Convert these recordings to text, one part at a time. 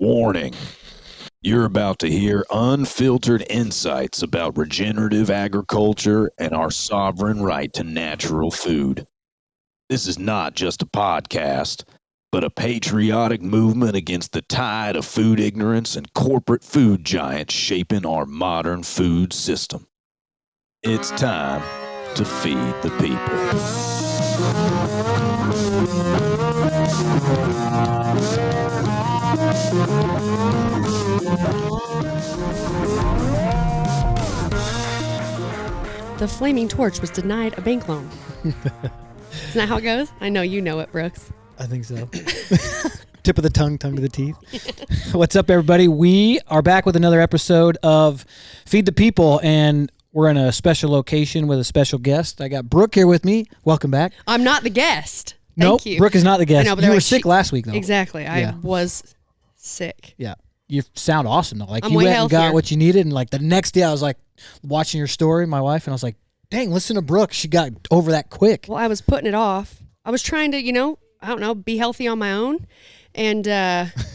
Warning. You're about to hear unfiltered insights about regenerative agriculture and our sovereign right to natural food. This is not just a podcast, but a patriotic movement against the tide of food ignorance and corporate food giants shaping our modern food system. It's time to feed the people. The Flaming Torch was denied a bank loan. Isn't that how it goes? I know you know it, Brooks. I think so. Tip of the tongue to the teeth. What's up, everybody? We are back with another episode of Feed the People, and we're in a special location with a special guest. I got Brooke here with me. Welcome back. I'm not the guest. Nope, Thank you. Brooke is not the guest. I know, but You they're were like, sick last week, though. Exactly. Yeah. I was sick. Yeah. You sound awesome, though. Like, I'm you way went and got healthier. what you needed, and, like, the next day I was, like, watching your story, my wife, and I was like, dang, listen to Brooke. She got over that quick. Well, I was putting it off. I was trying to, be healthy on my own. And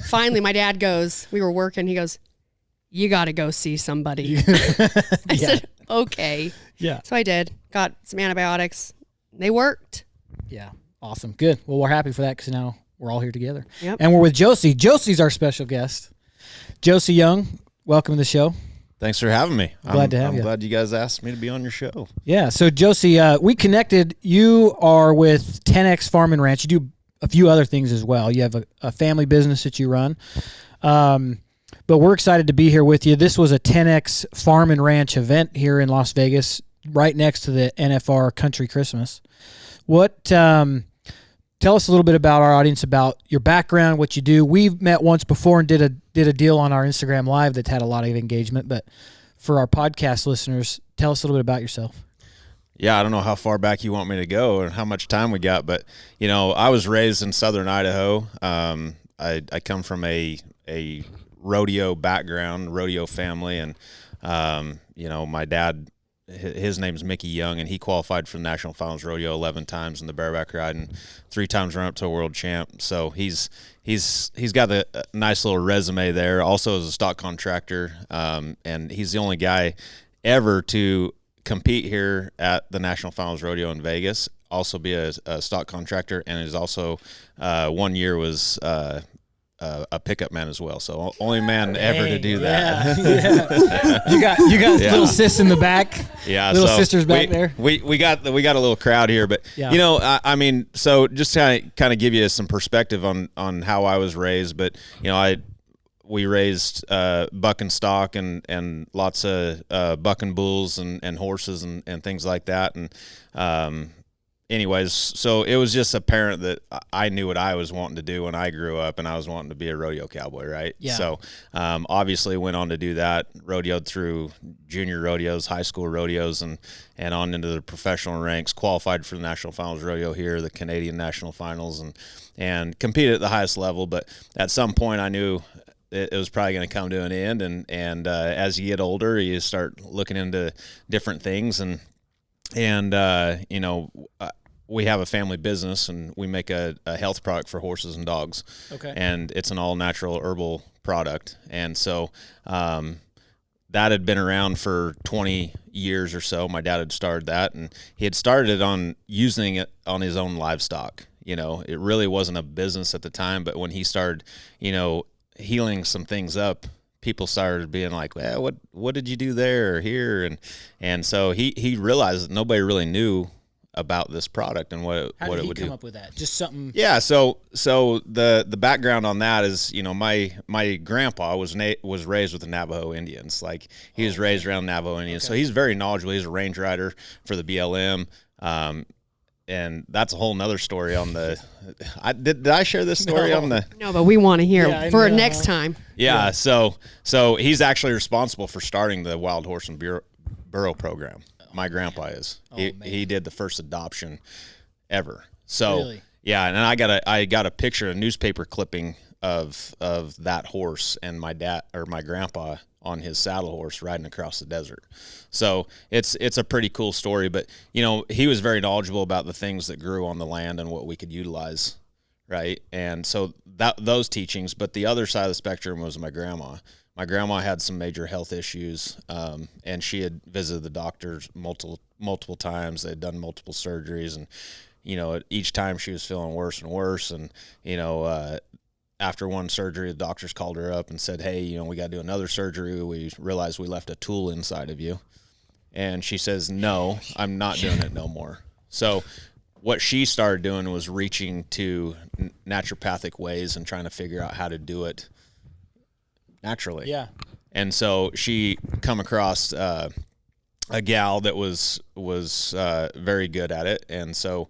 finally, my dad goes, we were working. He goes, you got to go see somebody. I said, okay. Yeah. So I did. Got some antibiotics. They worked. Yeah. Awesome. Good. Well, we're happy for that because now we're all here together. Yep. And we're with Josi. Josi's our special guest. Josi Young, welcome to the show. Thanks for having me. Glad to have you. I'm glad you guys asked me to be on your show. Yeah. So, Josi, we connected. You are with 10X Farm and Ranch. You do a few other things as well. You have a family business that you run. But we're excited to be here with you. This was a 10X Farm and Ranch event here in Las Vegas, right next to the NFR Country Christmas. Tell us a little bit about our audience, about your background, what you do. We've met once before and did a deal on our Instagram Live that had a lot of engagement. But for our podcast listeners, tell us a little bit about yourself. Yeah, I don't know how far back you want me to go and how much time we got, but I was raised in southern Idaho. I come from a rodeo background, rodeo family, and my dad, his name's Mickey Young, and he qualified for the National Finals Rodeo 11 times in the bareback ride and 3 times run up to a world champ. So he's got a nice little resume there. Also as a stock contractor, and he's the only guy ever to compete here at the National Finals Rodeo in Vegas, also be a stock contractor, and is also 1 year was a pickup man as well. So only man ever to do that. Yeah. You got little sis in the back. Yeah, little sisters back there. We got a little crowd here, but yeah. So just kind of give you some perspective on how I was raised. But we raised buck and stock and lots of buck and bulls and horses and things like that. And anyways, so it was just apparent that I knew what I was wanting to do when I grew up, and I was wanting to be a rodeo cowboy, right? Yeah. So obviously went on to do that, rodeoed through junior rodeos, high school rodeos, and on into the professional ranks, qualified for the National Finals Rodeo here, the Canadian National Finals, and competed at the highest level. But at some point I knew it was probably going to come to an end, and as you get older, you start looking into different things, and we have a family business, and we make a health product for horses and dogs. Okay. And it's an all-natural herbal product. And so that had been around for 20 years or so. My dad had started that, and he had started it on using it on his own livestock. It really wasn't a business at the time, but when he started, healing some things up, people started being like, well, what did you do there or here? And so he realized that nobody really knew about this product and what it would do. How did he come up with that? Just something. Yeah. So the background on that is, my grandpa was raised with the Navajo Indians. Like, he was raised around Navajo Indians. Okay. So he's very knowledgeable. He's a range rider for the BLM. And that's a whole nother story on the, did I share this story on the? No, but we want to hear for know. next time. Yeah. So he's actually responsible for starting the Wild Horse and Burro program. My grandpa is. He did the first adoption ever. So Really? Yeah, and I got a picture, a newspaper clipping of that horse and my grandpa on his saddle horse riding across the desert. So it's a pretty cool story, but he was very knowledgeable about the things that grew on the land and what we could utilize right? And so those teachings, but the other side of the spectrum was my grandma. My grandma had some major health issues, and she had visited the doctors multiple times. They had done multiple surgeries, and each time she was feeling worse and worse. And after one surgery, the doctors called her up and said, "Hey, we got to do another surgery. We realized we left a tool inside of you." And she says, "No, I'm not doing it no more." So what she started doing was reaching to naturopathic ways and trying to figure out how to do it naturally. Yeah. And so she come across a gal that was very good at it, and so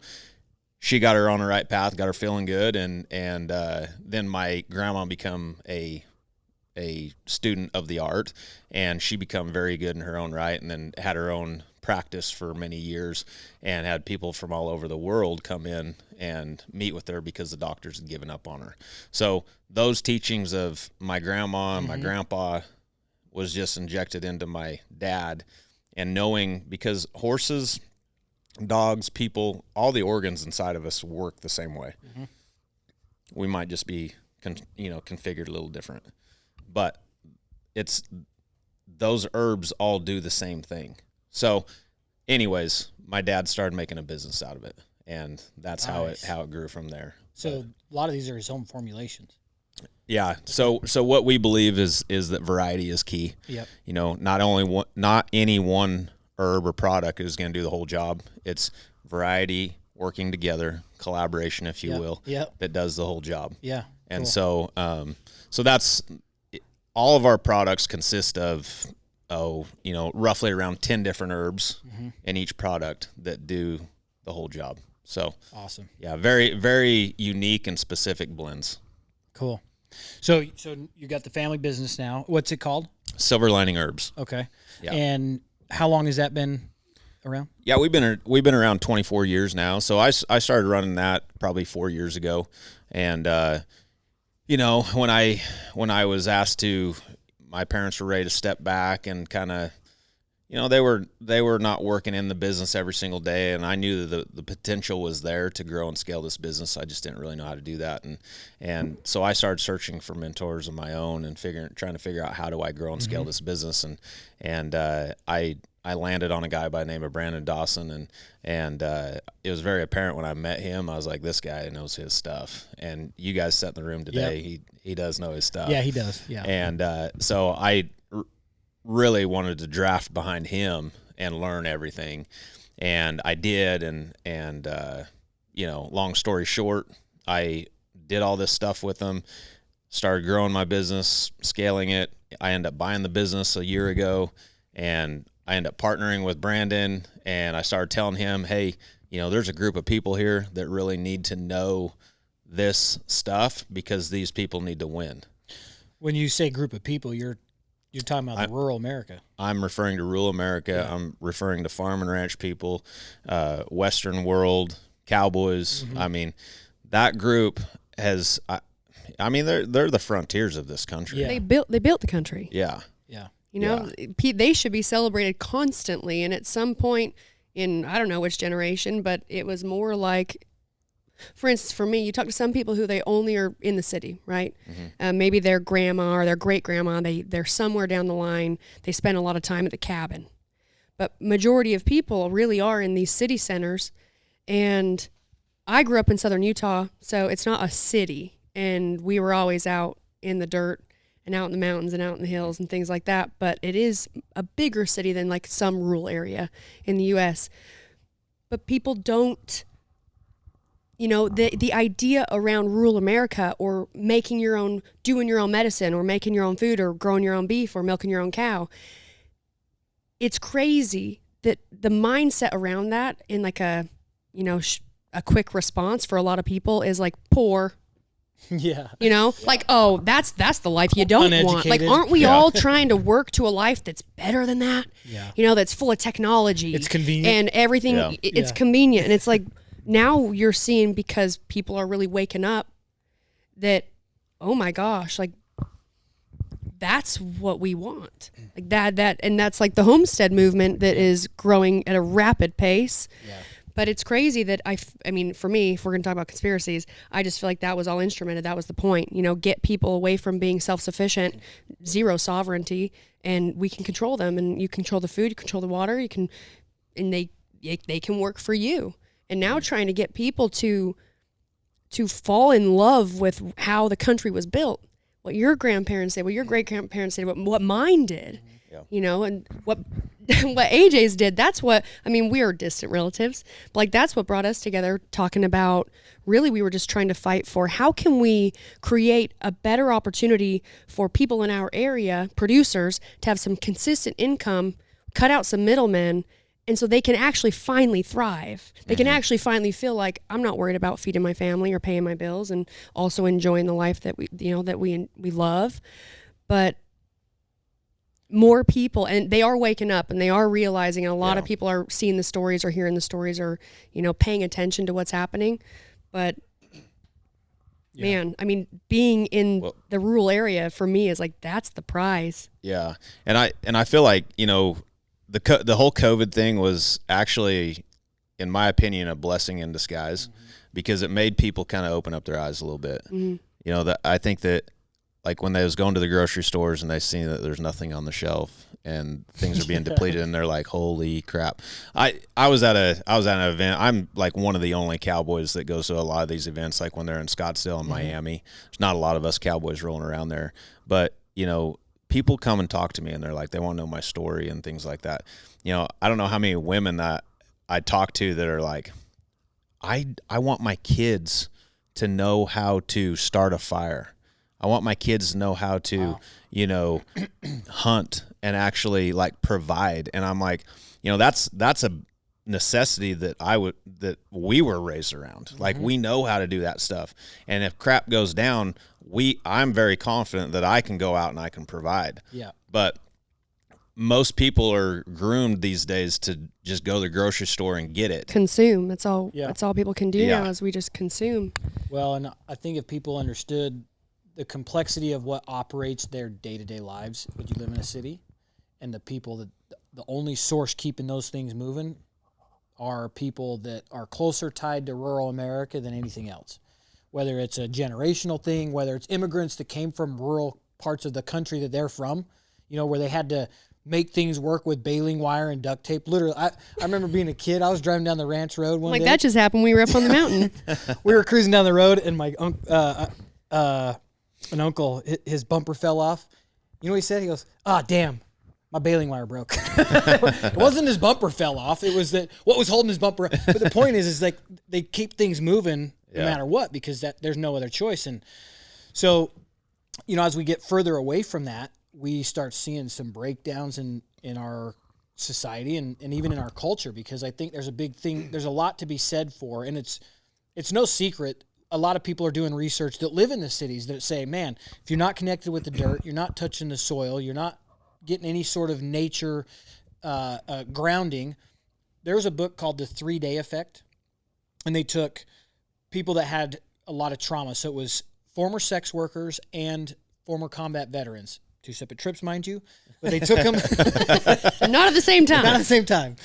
she got her on the right path, got her feeling good, and then my grandma become a student of the art, and she become very good in her own right, and then had her own practice for many years, and had people from all over the world come in and meet with her because the doctors had given up on her. So those teachings of my grandma and my grandpa was just injected into my dad, and knowing, because horses, dogs, people, all the organs inside of us work the same way. We might just be configured a little different, but it's those herbs all do the same thing. So anyways, my dad started making a business out of it, and that's Nice. how it grew from there. So a lot of these are his home formulations. Yeah. So what we believe is that variety is key. Yep. Not any one herb or product is going to do the whole job. It's variety, working together, collaboration, if you will, that does the whole job. Yeah. And cool. so that's all of our products consist of roughly around 10 different herbs in each product that do the whole job. So Awesome. yeah, very, very unique and specific blends. Cool. So you got the family business now. What's it called? Silver Lining Herbs. Okay. Yeah. And how long has that been around? Yeah, we've been around 24 years now. So I started running that probably 4 years ago, and when I was asked to, my parents were ready to step back and kind of, they were not working in the business every single day, and I knew that the potential was there to grow and scale this business. I just didn't really know how to do that, and so I started searching for mentors of my own and trying to figure out how do I grow and scale this business, and I landed on a guy by the name of Brandon Dawson, and it was very apparent when I met him. I was like, this guy knows his stuff, and you guys sat in the room today. Yep. He does know his stuff. Yeah, he does. Yeah. And so I really wanted to draft behind him and learn everything, and I did. And long story short, I did all this stuff with him, started growing my business, scaling it. I ended up buying the business a year ago, and I ended up partnering with Brandon, and I started telling him, hey, there's a group of people here that really need to know this stuff because these people need to win. When you say group of people, you're talking about the rural America. I'm referring to rural America. Yeah. I'm referring to farm and ranch people, Western world, cowboys. I mean, that group has, they're the frontiers of this country. Yeah. They built the country. Yeah. Yeah. They should be celebrated constantly. And at some point in, I don't know which generation, but it was more like, for instance, for me, you talk to some people who they only are in the city, right? Maybe their grandma or their great grandma, they're somewhere down the line. They spend a lot of time at the cabin. But majority of people really are in these city centers. And I grew up in southern Utah, so it's not a city. And we were always out in the dirt and out in the mountains and out in the hills and things like that. But it is a bigger city than like some rural area in the U.S. But people don't, the idea around rural America or doing your own medicine or making your own food or growing your own beef or milking your own cow, it's crazy that the mindset around that in like a quick response for a lot of people is like poor. Yeah. Like, oh, that's the life you don't want. Like, Uneducated. aren't we all trying to work to a life that's better than that? Yeah. That's full of technology. It's convenient. And everything, Yeah. it's Yeah. convenient. And it's like, now you're seeing, because people are really waking up, that, oh my gosh, like, that's what we want. Like and that's like the homestead movement that is growing at a rapid pace. Yeah. But it's crazy that I mean, for me, if we're going to talk about conspiracies, I just feel like that was all instrumented. That was the point, get people away from being self-sufficient, zero sovereignty, and we can control them, and you control the food, you control the water, and they can work for you. And now trying to get people to fall in love with how the country was built, what your grandparents did, what your great-grandparents did, what mine did, and what AJ's did. That's what, we are distant relatives, but that's what brought us together, talking about, really, we were just trying to fight for how can we create a better opportunity for people in our area, producers, to have some consistent income, cut out some middlemen, and so they can actually finally thrive. They can actually finally feel like I'm not worried about feeding my family or paying my bills, and also enjoying the life that we love. But more people, and they are waking up, and they are realizing, and a lot of people are seeing the stories or hearing the stories, or paying attention to what's happening. But man, being in the rural area for me is that's the prize. Yeah, and I feel like the whole COVID thing was actually, in my opinion, a blessing in disguise, because it made people kind of open up their eyes a little bit. I think that when they was going to the grocery stores and they seen that there's nothing on the shelf and things are being depleted, and they're like, holy crap. I was at an event. I'm one of the only Cowboys that goes to a lot of these events, when they're in Scottsdale and Miami. There's not a lot of us Cowboys rolling around there, but people come and talk to me, and they're like, they want to know my story and things like that. I don't know how many women that I talk to that are like, I want my kids to know how to start a fire. I want my kids to know how to, hunt and actually provide. And I'm like, that's a necessity that we were raised around. We know how to do that stuff. And if crap goes down, I'm very confident that I can go out and I can provide. Yeah. But most people are groomed these days to just go to the grocery store and get it. Consume. That's all. Yeah. That's all people can do now, is we just consume. Well, and I think if people understood the complexity of what operates their day-to-day lives, when you live in a city, and the people that the only source keeping those things moving are people that are closer tied to rural America than anything else. Whether it's a generational thing, whether it's immigrants that came from rural parts of the country that they're from, where they had to make things work with baling wire and duct tape. Literally, I remember being a kid. I was driving down the ranch road one day. That just happened when we were up on the mountain. We were cruising down the road, and my an uncle, his bumper fell off. You know what he said? He goes, damn, my baling wire broke. It wasn't his bumper fell off. It was what was holding his bumper up. But the point is they keep things moving no matter what, because there's no other choice. And so, as we get further away from that, we start seeing some breakdowns in our society and even in our culture, because I think there's a big thing. There's a lot to be said for, and it's no secret. A lot of people are doing research that live in the cities that say, man, if you're not connected with the dirt, you're not touching the soil, you're not getting any sort of nature grounding. There's a book called The 3-Day Effect, and they took people that had a lot of trauma. So it was former sex workers and former combat veterans. 2 separate trips, mind you, but they took them. Not at the same time. Not at the same time.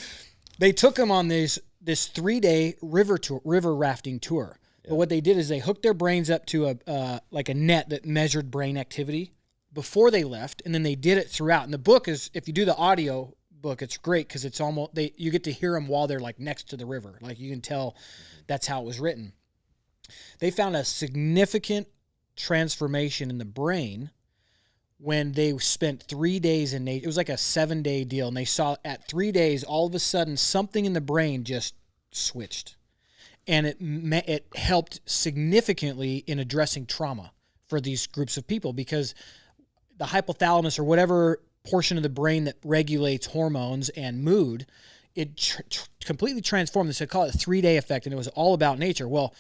They took them on this 3-day river rafting tour. But what they did is they hooked their brains up to a net that measured brain activity before they left, and then they did it throughout. And the book is, if you do the audio book, it's great because it's almost you get to hear them while they're next to the river. You can tell that's how it was written. They found a significant transformation in the brain when they spent 3 days in nature. It was like a 7-day deal, and they saw at 3 days, all of a sudden, something in the brain just switched. And it helped significantly in addressing trauma for these groups of people, because the hypothalamus, or whatever portion of the brain that regulates hormones and mood, it completely transformed. They call it a 3-day effect, and it was all about nature. Well,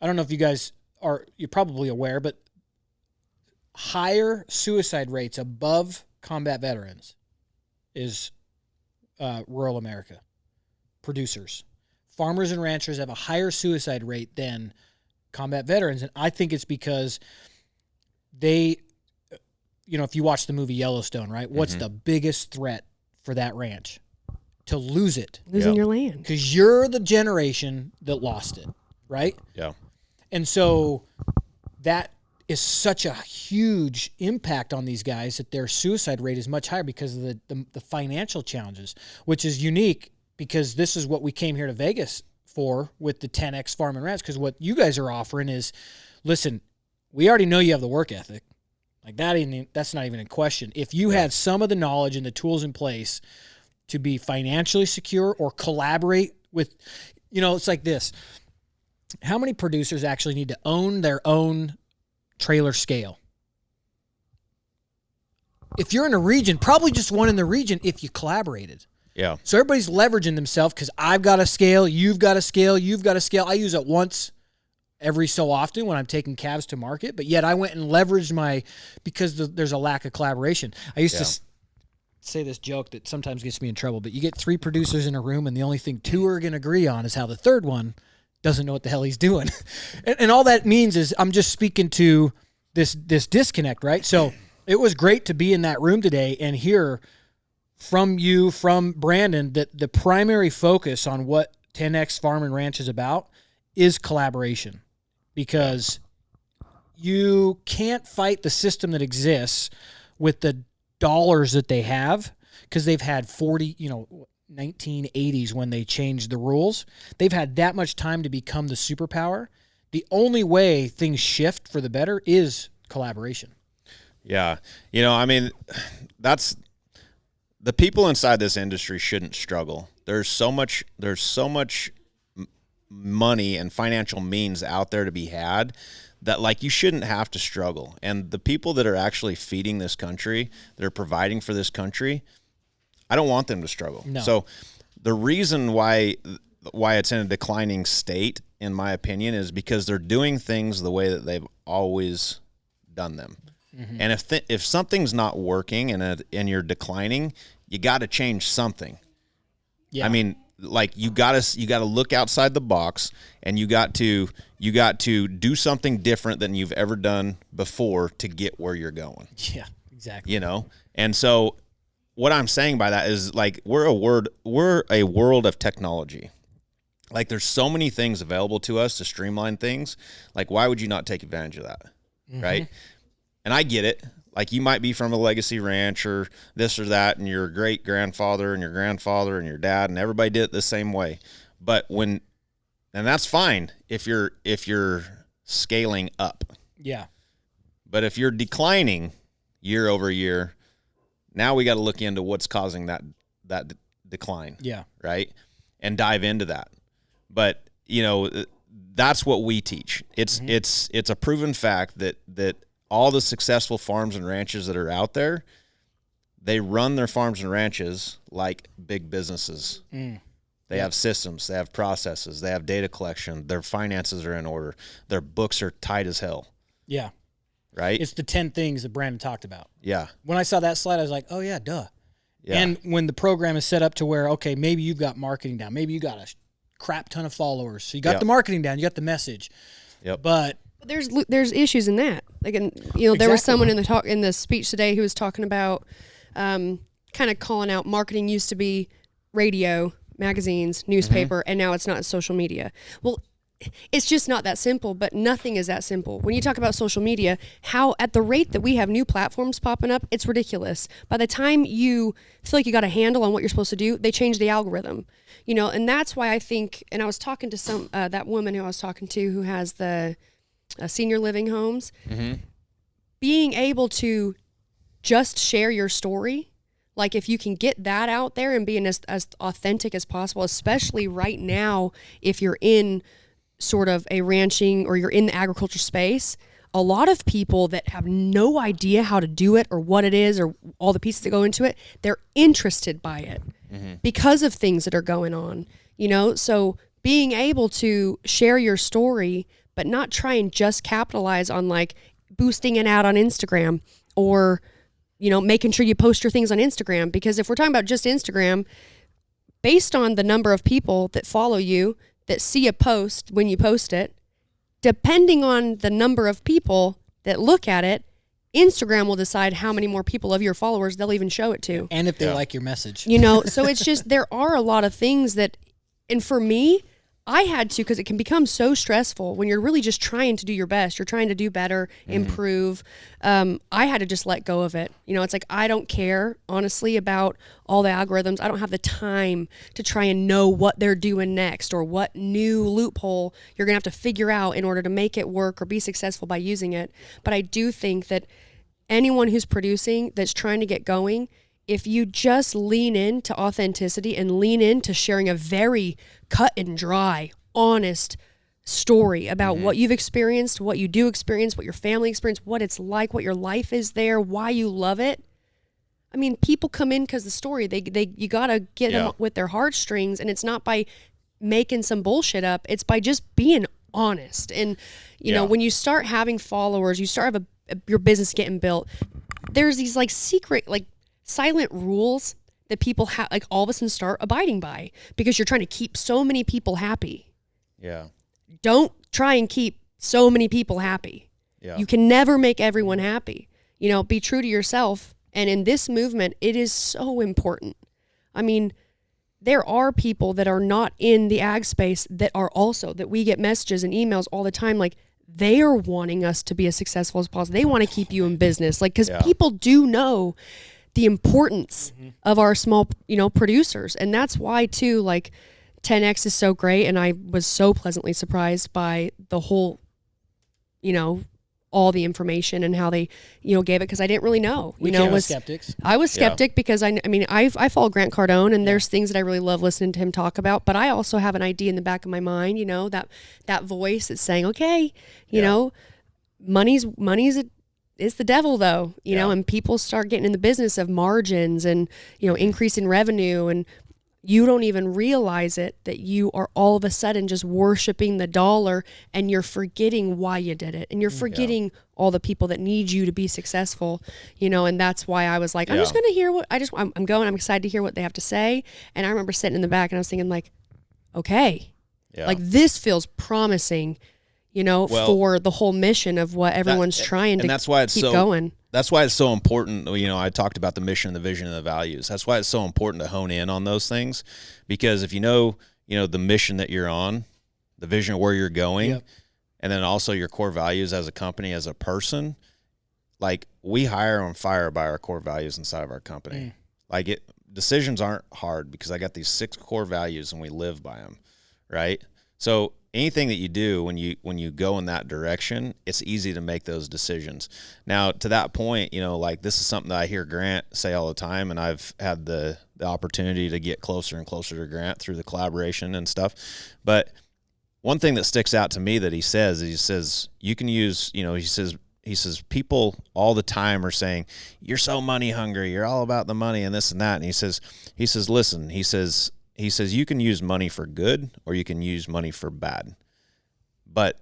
I don't know if you guys you're probably aware, but higher suicide rates above combat veterans is rural America. Producers. Farmers and ranchers have a higher suicide rate than combat veterans. And I think it's because they, if you watch the movie Yellowstone, right? What's the biggest threat for that ranch? to lose it. Losing your land. Because you're the generation that lost it, right? Yeah. And so that is such a huge impact on these guys that their suicide rate is much higher because of the financial challenges, which is unique because this is what we came here to Vegas for with the 10X Farm and Ranch. Because what you guys are offering is, listen, we already know you have the work ethic. Like that's not even in question. If you had some of the knowledge and the tools in place to be financially secure or collaborate with, it's like this. How many producers actually need to own their own trailer scale? If you're in a region, probably just one in the region if you collaborated. Yeah. So everybody's leveraging themselves because I've got a scale, you've got a scale, you've got a scale. I use it once every so often when I'm taking calves to market, but yet I went and leveraged because there's a lack of collaboration. I used to say this joke that sometimes gets me in trouble, but you get 3 producers in a room and the only thing 2 are going to agree on is how the third one doesn't know what the hell he's doing. and all that means is I'm just speaking to this disconnect, right? So it was great to be in that room today and hear from you, from Brandon, that the primary focus on what 10X Farm and Ranch is about is collaboration, because you can't fight the system that exists with the dollars that they have, because they've had 1980s when they changed the rules. They've had that much time to become the superpower. The only way things shift for the better is collaboration. Yeah. That's the people inside this industry shouldn't struggle. There's so much money and financial means out there to be had that you shouldn't have to struggle. And the people that are actually feeding this country, that are providing for this country, I don't want them to struggle. No. So the reason why it's in a declining state, in my opinion, is because they're doing things the way that they've always done them. Mm-hmm. And if something's not working and you're declining, you got to change something. Yeah. I mean, you got to look outside the box, and you got to do something different than you've ever done before to get where you're going. Yeah, exactly. And so what I'm saying by that is we're a world of technology. There's so many things available to us to streamline things. Why would you not take advantage of that? Mm-hmm. Right? And I get it. You might be from a legacy ranch or this or that, and your great grandfather and your grandfather and your dad, and everybody did it the same way. And that's fine if you're scaling up. Yeah. But if you're declining year over year, now we got to look into what's causing that decline. Yeah. Right. And dive into that. But that's what we teach. It's a proven fact that all the successful farms and ranches that are out there, they run their farms and ranches like big businesses. Mm. They have systems, they have processes, they have data collection, their finances are in order, their books are tight as hell. Yeah. Right? It's the 10 things that Brandon talked about. Yeah. When I saw that slide, I was like, oh, yeah, duh. Yeah. And when the program is set up to where, okay, maybe you've got marketing down, maybe you got a crap ton of followers, so you got the marketing down, you got the message. Yep. But there's issues in that. There was someone in the speech today who was talking about kind of calling out marketing used to be radio, magazines, newspaper, and now it's not social media. Well, it's just not that simple, but nothing is that simple. When you talk about social media, how at the rate that we have new platforms popping up, it's ridiculous. By the time you feel like you got a handle on what you're supposed to do, they change the algorithm. And that's why I think, and I was talking to that woman who I was talking to who has the senior living homes, being able to just share your story, if you can get that out there and being as authentic as possible, especially right now, if you're in sort of a ranching or you're in the agriculture space, a lot of people that have no idea how to do it or what it is or all the pieces that go into it, they're interested by it because of things that are going on, so being able to share your story, but not try and just capitalize on boosting it out on Instagram or, making sure you post your things on Instagram. Because if we're talking about just Instagram, based on the number of people that follow you, that see a post when you post it, depending on the number of people that look at it, Instagram will decide how many more people of your followers they'll even show it to. And if they like your message. You know, so it's just, there are a lot of things that, and for me, I had to, because it can become so stressful when you're really just trying to do your best. You're trying to do better, improve. I had to just let go of it. You know, it's like, I don't care, honestly, about all the algorithms. I don't have the time to try and know what they're doing next or what new loophole you're going to have to figure out in order to make it work or be successful by using it. But I do think that anyone who's producing that's trying to get going, if you just lean into authenticity and lean into sharing a very cut and dry, honest story about what you've experienced, what you do experience, what your family experienced, what it's like, what your life is there, why you love it. I mean, people come in because the story, you got to get them with their heartstrings, and it's not by making some bullshit up. It's by just being honest. And, you know, when you start having followers, you start have your business getting built, there's these like secret, like silent rules that people have, like all of a sudden start abiding by, because you're trying to keep so many people happy. Yeah. Don't try and keep so many people happy. Yeah. You can never make everyone happy. You know, be true to yourself. And in this movement, it is so important. I mean, there are people that are not in the ag space that are also, that we get messages and emails all the time, like, they are wanting us to be as successful as possible. They want to keep you in business. Like, because people do know the importance of our small, you know, producers. And that's why too, like 10X is so great. And I was so pleasantly surprised by the whole, you know, all the information and how they, you know, gave it. Cause I didn't really know, you know, skeptics. I was skeptic because I mean, I follow Grant Cardone, and there's things that I really love listening to him talk about, but I also have an idea in the back of my mind, you know, that voice that's saying, okay, you know, money's it's the devil though, you know, and people start getting in the business of margins and, you know, increasing revenue, and you don't even realize it, that you are all of a sudden just worshiping the dollar, and you're forgetting why you did it, and you're forgetting all the people that need you to be successful, you know. And that's why I was like, I'm just going to hear what I'm excited to hear what they have to say. And I remember sitting in the back and I was thinking like, okay, like this feels promising, you know, for the whole mission of what everyone's trying to that's why it's keep going. That's why it's so important. You know, I talked about the mission, the vision, and the values. That's why it's so important to hone in on those things, because if you know, the mission that you're on, the vision of where you're going, and then also your core values as a company, as a person, like we hire on fire by our core values inside of our company. Like decisions aren't hard because I got these 6 core values and we live by them, right? So anything that you do when you go in that direction, it's easy to make those decisions. Now, to that point, you know, like this is something that I hear Grant say all the time, and I've had the opportunity to get closer and closer to Grant through the collaboration and stuff. But one thing that sticks out to me that he says you can use, you know, he says people all the time are saying, you're so money hungry, you're all about the money and this and that. And he says, listen, he says, you can use money for good or you can use money for bad. But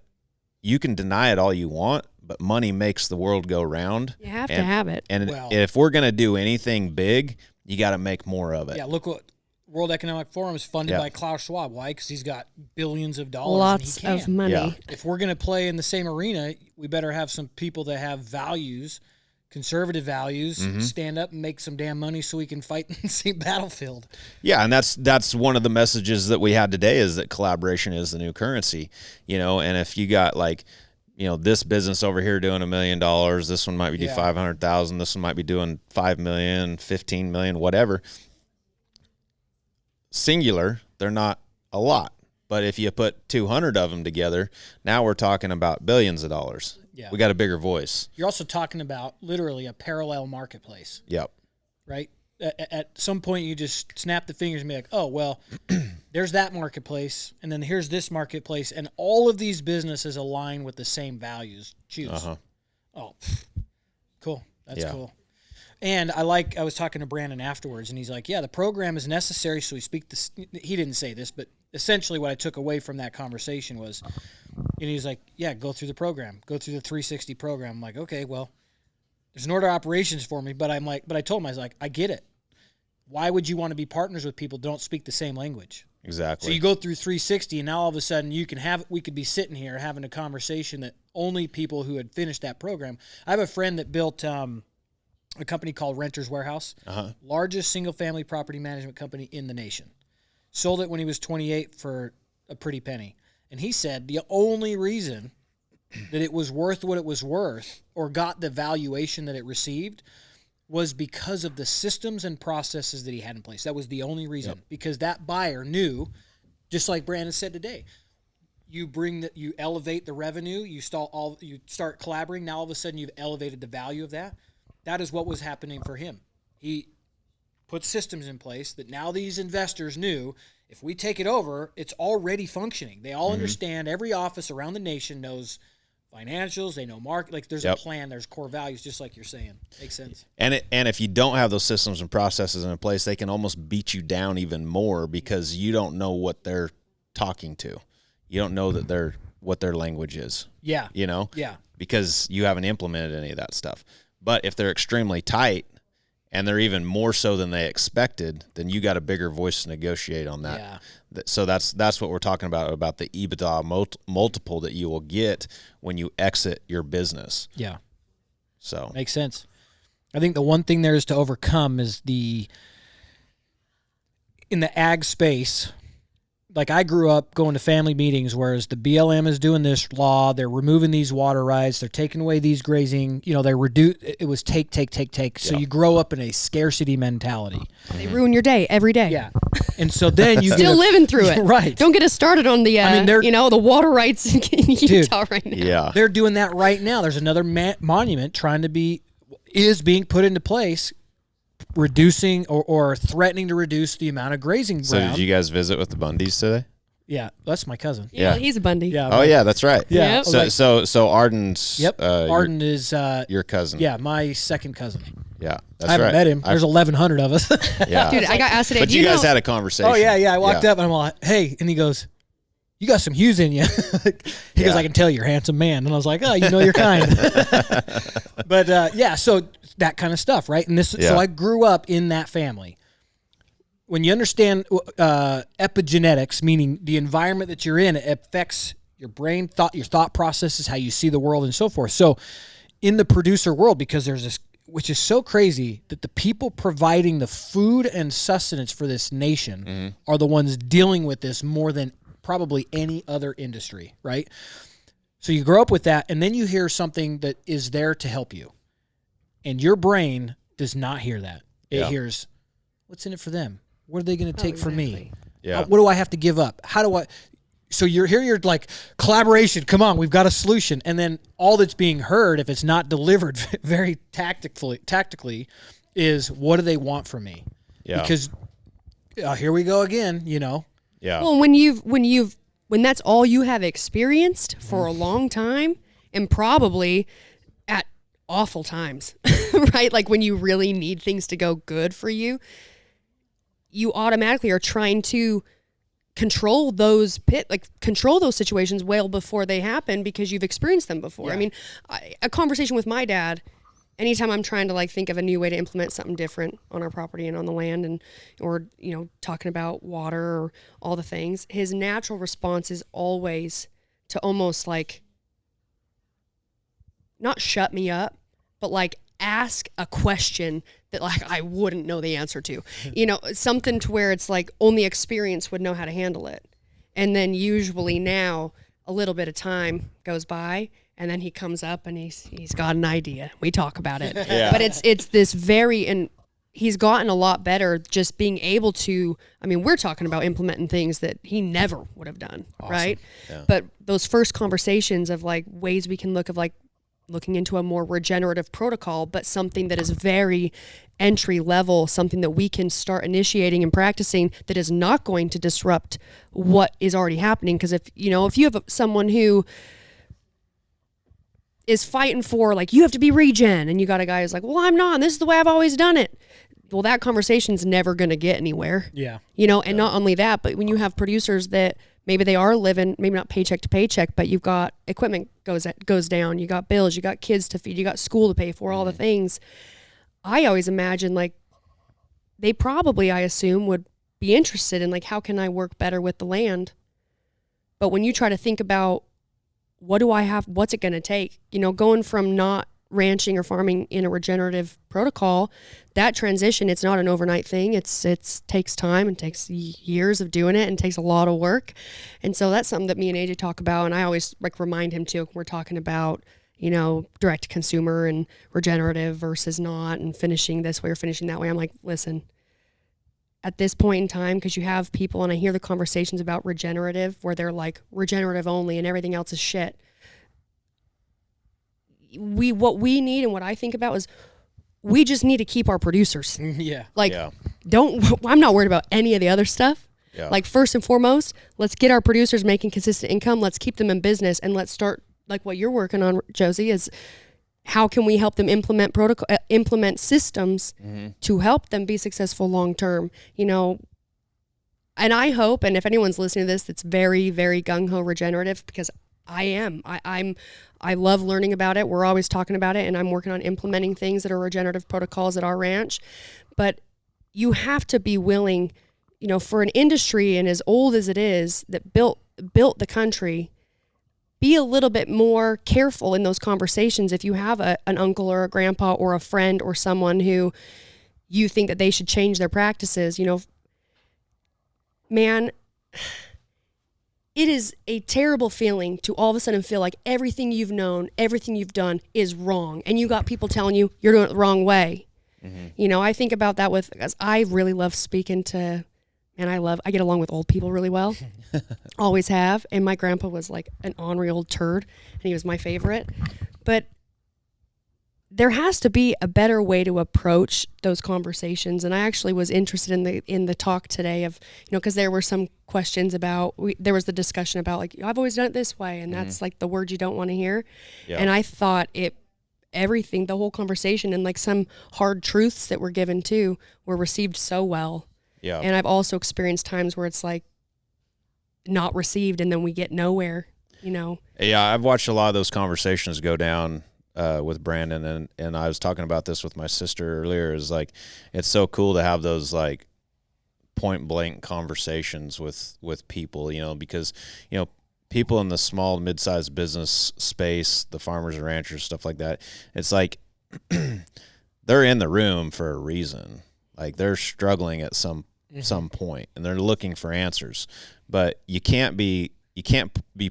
you can deny it all you want, but money makes the world go round. You have to have it. And if we're going to do anything big, you got to make more of it. Yeah, look what World Economic Forum is funded by Klaus Schwab. Why? Because he's got billions of dollars. Lots of money. Yeah. If we're going to play in the same arena, we better have some people that have values, conservative values, stand up and make some damn money so we can fight in the same battlefield. Yeah, and that's one of the messages that we had today, is that collaboration is the new currency, you know. And if you got like, you know, this business over here doing $1 million, this one might be doing 500,000, this one might be doing 5 million, 15 million, whatever. Singular, they're not a lot. But if you put 200 of them together, now we're talking about billions of dollars. Yeah. We got a bigger voice. You're also talking about literally a parallel marketplace. Yep. Right? At some point, you just snap the fingers and be like, oh, well, there's that marketplace, and then here's this marketplace, and all of these businesses align with the same values. Choose. Oh, cool. That's cool. And I was talking to Brandon afterwards, and he's like, yeah, the program is necessary, so he didn't say this, but essentially what I took away from that conversation was, and he's like, yeah, go through the program, go through the 360 program. I'm like, okay, well, there's an order of operations for me, but I told him, I was like, I get it. Why would you want to be partners with people who don't speak the same language? Exactly. So you go through 360, and now all of a sudden we could be sitting here having a conversation that only people who had finished that program. I have a friend that built a company called Renters Warehouse, largest single-family property management company in the nation. Sold it when he was 28 for a pretty penny. And he said the only reason that it was worth what it was worth or got the valuation that it received was because of the systems and processes that he had in place. That was the only reason, because that buyer knew, just like Brandon said today, you elevate the revenue, you start collaborating. Now all of a sudden you've elevated the value of that. That is what was happening for him. He put systems in place that now these investors knew if we take it over, it's already functioning. They all understand. Every office around the nation knows financials, they know market, like there's a plan, there's core values, just like you're saying. Makes sense. And if you don't have those systems and processes in place, they can almost beat you down even more because you don't know what they're talking to. You don't know that what their language is. Yeah. You know? Yeah. Because you haven't implemented any of that stuff. But if they're extremely tight and they're even more so than they expected, then you got a bigger voice to negotiate on that. Yeah. So that's what we're talking about the EBITDA multiple that you will get when you exit your business. Yeah. So makes sense. I think the one thing there is to overcome is in the ag space. Like I grew up going to family meetings, whereas the BLM is doing this law, they're removing these water rights, they're taking away these grazing, they reduce, it was take. So you grow up in a scarcity mentality. They ruin your day every day. Yeah. And so then you still living through it. Right. Don't get us started on the, the water rights in Utah right now. Yeah. They're doing that right now. There's another monument is being put into place, reducing or threatening to reduce the amount of grazing ground. So did you guys visit with the Bundys today? Yeah, that's my cousin. Yeah, he's a Bundy. Yeah. Oh yeah, that's right. Yeah. Yep. So Arden's. Yep. Arden is your cousin. Yeah, my second cousin. Yeah, that's right. I haven't met him. There's 1,100 of us. Yeah. Dude, I got asked today. But you guys had a conversation. Oh yeah. I walked up and I'm like, hey, and he goes, "You got some hues in you." He goes, "I can tell you're a handsome man," and I was like, "Oh, you know your kind." But so that kind of stuff, right? And so I grew up in that family. When you understand epigenetics, meaning the environment that you're in, it affects your brain, your thought processes, how you see the world, and so forth. So in the producer world, because there's this, which is so crazy, that the people providing the food and sustenance for this nation are the ones dealing with this more than probably any other industry, right? So you grow up with that, and then you hear something that is there to help you. And your brain does not hear that. It hears, what's in it for them? What are they going to take from me? Yeah. What do I have to give up? How do I? So you're like, collaboration, come on, we've got a solution. And then all that's being heard, if it's not delivered very tactically, is what do they want from me? Yeah. Because here we go again, Yeah. Well, when that's all you have experienced for a long time, and probably at awful times, right? Like when you really need things to go good for you, you automatically are trying to control those situations well before they happen because you've experienced them before. Yeah. I mean, a conversation with my dad, anytime I'm trying to think of a new way to implement something different on our property and on the land, or talking about water or all the things, his natural response is always to almost not shut me up, but ask a question that I wouldn't know the answer to, something to where it's only experience would know how to handle it. And then usually now a little bit of time goes by, and then he comes up and he's got an idea. We talk about it. But it's this and he's gotten a lot better just being able to, we're talking about implementing things that he never would have done. Awesome. Right. Yeah. But those first conversations of ways we can look of looking into a more regenerative protocol, but something that is very entry level, something that we can start initiating and practicing that is not going to disrupt what is already happening. Because if you have someone who is fighting for you have to be regen, and you got a guy who's well, I'm not, and this is the way I've always done it. Well, that conversation's never going to get anywhere. Yeah. And not only that, but when you have producers that maybe they are living, maybe not paycheck to paycheck, but you've got equipment goes down, you got bills, you got kids to feed, you got school to pay for, all the things. I always imagine they probably, I assume, would be interested in, like, how can I work better with the land? But when you try to think about what do I have, what's it going to take, you know, going from not ranching or farming in a regenerative protocol, that transition, it's not an overnight thing. It's takes time and takes years of doing it and takes a lot of work. And so that's something that me and AJ talk about. And I always like remind him too, when we're talking about, you know, direct to consumer and regenerative versus not, and finishing this way or finishing that way. I'm like, listen, at this point in time, because you have people, and I hear the conversations about regenerative where they're like regenerative only and everything else is shit. What we need and what I think about is we just need to keep our producers. Yeah. Like, I'm not worried about any of the other stuff. Yeah. Like, first and foremost, let's get our producers making consistent income. Let's keep them in business, and let's start, like what you're working on, Josie, is how can we help them implement implement systems to help them be successful long term, you know. And I hope, and if anyone's listening to this that's very, very gung-ho regenerative, because I am. I love learning about it. We're always talking about it, and I'm working on implementing things that are regenerative protocols at our ranch. But you have to be willing, you know, for an industry and as old as it is that built the country, be a little bit more careful in those conversations. If you have an uncle or a grandpa or a friend or someone who you think that they should change their practices, you know, man, it is a terrible feeling to all of a sudden feel like everything you've known, everything you've done is wrong. And you got people telling you you're doing it the wrong way. You know, I think about that because I really love speaking to, and I get along with old people really well. Always have. And my grandpa was like an ornery old turd, and he was my favorite. But there has to be a better way to approach those conversations. And I actually was interested in the talk today of, you know, because there were some questions about, there was the discussion about like, I've always done it this way. And that's like the word you don't want to hear. Yeah. And I thought everything, the whole conversation and like some hard truths that were given too were received so well. Yeah. And I've also experienced times where it's like not received and then we get nowhere, you know? Yeah. I've watched a lot of those conversations go down with Brandon, and I was talking about this with my sister earlier. Is like, it's so cool to have those like point blank conversations with people, you know, because, you know, people in the small mid-sized business space, the farmers and ranchers, stuff like that, it's like they're in the room for a reason. Like they're struggling at some point and they're looking for answers, but you can't be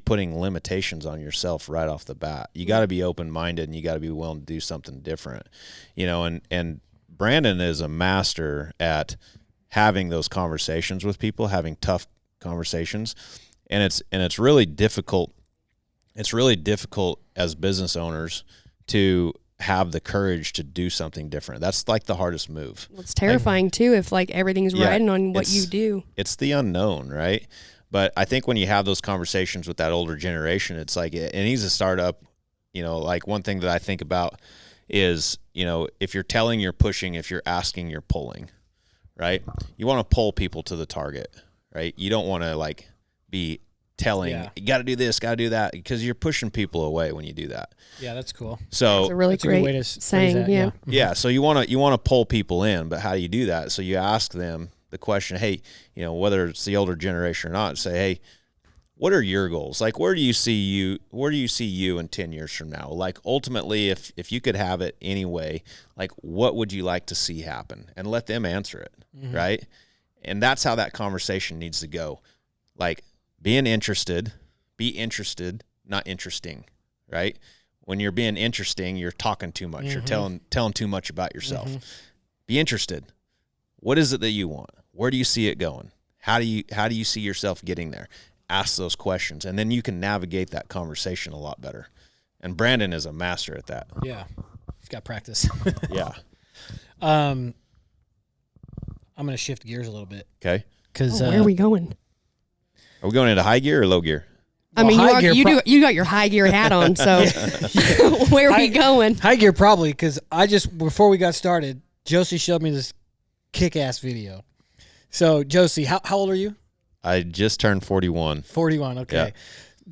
putting limitations on yourself right off the bat. You got to be open-minded and you got to be willing to do something different, you know, and Brandon is a master at having those conversations with people, having tough conversations. And it's really difficult. It's really difficult as business owners to have the courage to do something different. That's like the hardest move. Well, it's terrifying too if like everything's riding on what you do. It's the unknown, right? But I think when you have those conversations with that older generation, it's like, and he's a startup, you know, like one thing that I think about is, you know, if you're telling, you're pushing, if you're asking, you're pulling, right? You want to pull people to the target, right? You don't want to like be telling, you got to do this, got to do that, because you're pushing people away when you do that. Yeah, that's cool. So that's a really great way to saying, that, yeah. Yeah, so you want to pull people in, but how do you do that? So you ask them the question, hey, you know, whether it's the older generation or not, say, hey, what are your goals? Like, where do you see you in 10 years from now? Like, ultimately, if you could have it anyway, like, what would you like to see happen? And let them answer it, right? And that's how that conversation needs to go. Like, be interested, not interesting, right? When you're being interesting, you're talking too much. You're telling too much about yourself. Be interested. What is it that you want? Where do you see it going? How do you see yourself getting there? Ask those questions, and then you can navigate that conversation a lot better. And Brandon is a master at that. Yeah, he's got practice. Yeah. I'm gonna shift gears a little bit. Okay. Because where are we going? Are we going into high gear or low gear? I mean, you got your high gear hat on, so where are we going? High gear probably, because before we got started, Josie showed me this kick-ass video. So, Josie, how old are you? I just turned 41. 41, okay. Yeah.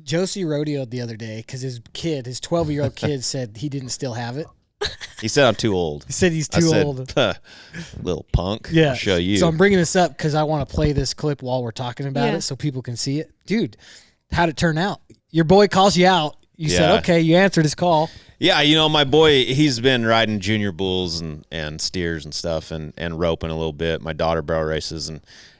Josie rodeoed the other day because his 12-year-old kid said he didn't still have it. He said I'm too old. He said he's I too said, old. Little punk. Yeah. I'll show you. So I'm bringing this up because I want to play this clip while we're talking about Yeah. it so people can see it. Dude, how'd it turn out? Your boy calls you out. You said, Yeah. okay, you answered his call. Yeah, you know, my boy, he's been riding junior bulls and steers and stuff and roping a little bit. My daughter barrel races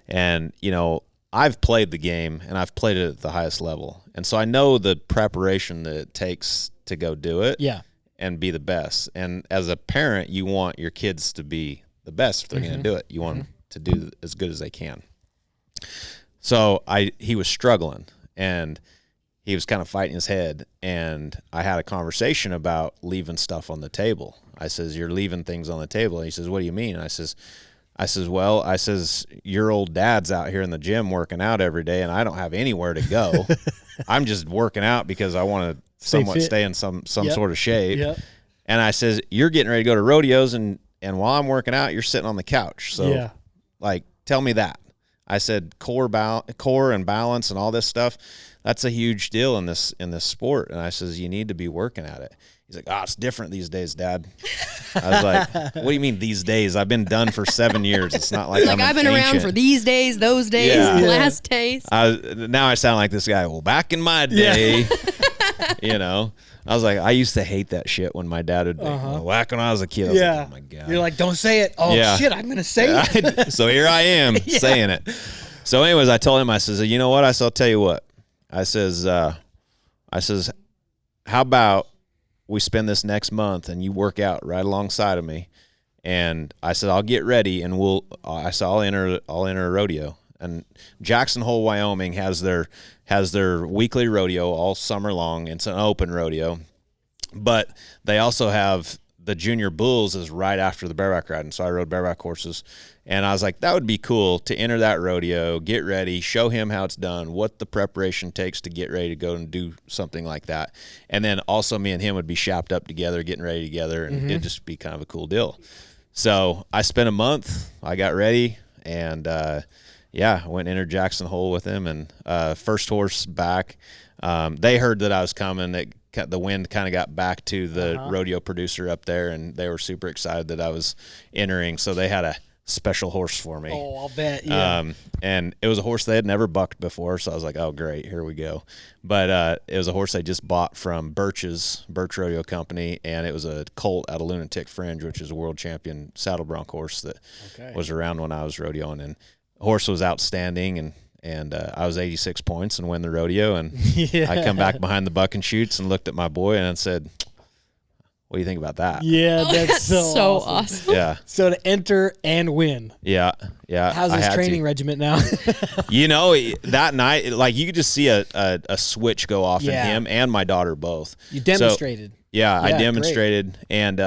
and you know, I've played the game and I've played it at the highest level. And so I know the preparation that it takes to go do it Yeah. and be the best. And as a parent, you want your kids to be the best if they're going to do it. You want them to do as good as they can. So he was struggling and he was kind of fighting his head, and I had a conversation about leaving stuff on the table. I says, you're leaving things on the table. And he says, what do you mean? And I says, your old dad's out here in the gym working out every day, and I don't have anywhere to go. I'm just working out because I want to somewhat stay in some sort of shape. Yep. And I says, you're getting ready to go to rodeos, and while I'm working out, you're sitting on the couch. So, like, tell me that. I said, core and balance and all this stuff, that's a huge deal in this sport. And I says, you need to be working at it. He's like, it's different these days, Dad. I was like, what do you mean these days? I've been done for 7 years. It's not like I've been around for these days, those days, last days. Now I sound like this guy. Well, back in my day, you know, I was like, I used to hate that shit when my dad would be, back when I was a kid. I was like, oh my God. You're like, don't say it. Oh, shit, I'm going to say it. So here I am saying it. So anyways, I told him, I says, you know what? I said, I'll tell you what. I says, how about we spend this next month and you work out right alongside of me? And I said, I'll get ready and I'll enter a rodeo. And Jackson Hole, Wyoming has their weekly rodeo all summer long. It's an open rodeo, but they also have the junior bulls is right after the bareback riding. So I rode bareback horses, and I was like, that would be cool to enter that rodeo, get ready, show him how it's done, what the preparation takes to get ready to go and do something like that. And then also me and him would be shopped up together, getting ready together, and it'd just be kind of a cool deal. So I spent a month, I got ready, and I went and entered Jackson Hole with him, and first horse back, they heard that I was coming. The wind kind of got back to the rodeo producer up there, and they were super excited that I was entering. So they had a special horse for me. Oh, I'll bet. Yeah. And it was a horse they had never bucked before. So I was like, oh, great, here we go. But it was a horse they just bought from Birch Rodeo Company, and it was a colt out of Lunatic Fringe, which is a world champion saddle bronc horse that was around when I was rodeoing. And the horse was outstanding, and I was 86 points and win the rodeo. And I come back behind the buck and shoots and looked at my boy and said, what do you think about that? Yeah, that's so awesome. Yeah. So to enter and win. Yeah. How's his training regimen now? You know, that night, like you could just see a switch go off in him and my daughter both. You demonstrated. So, I demonstrated. Great. And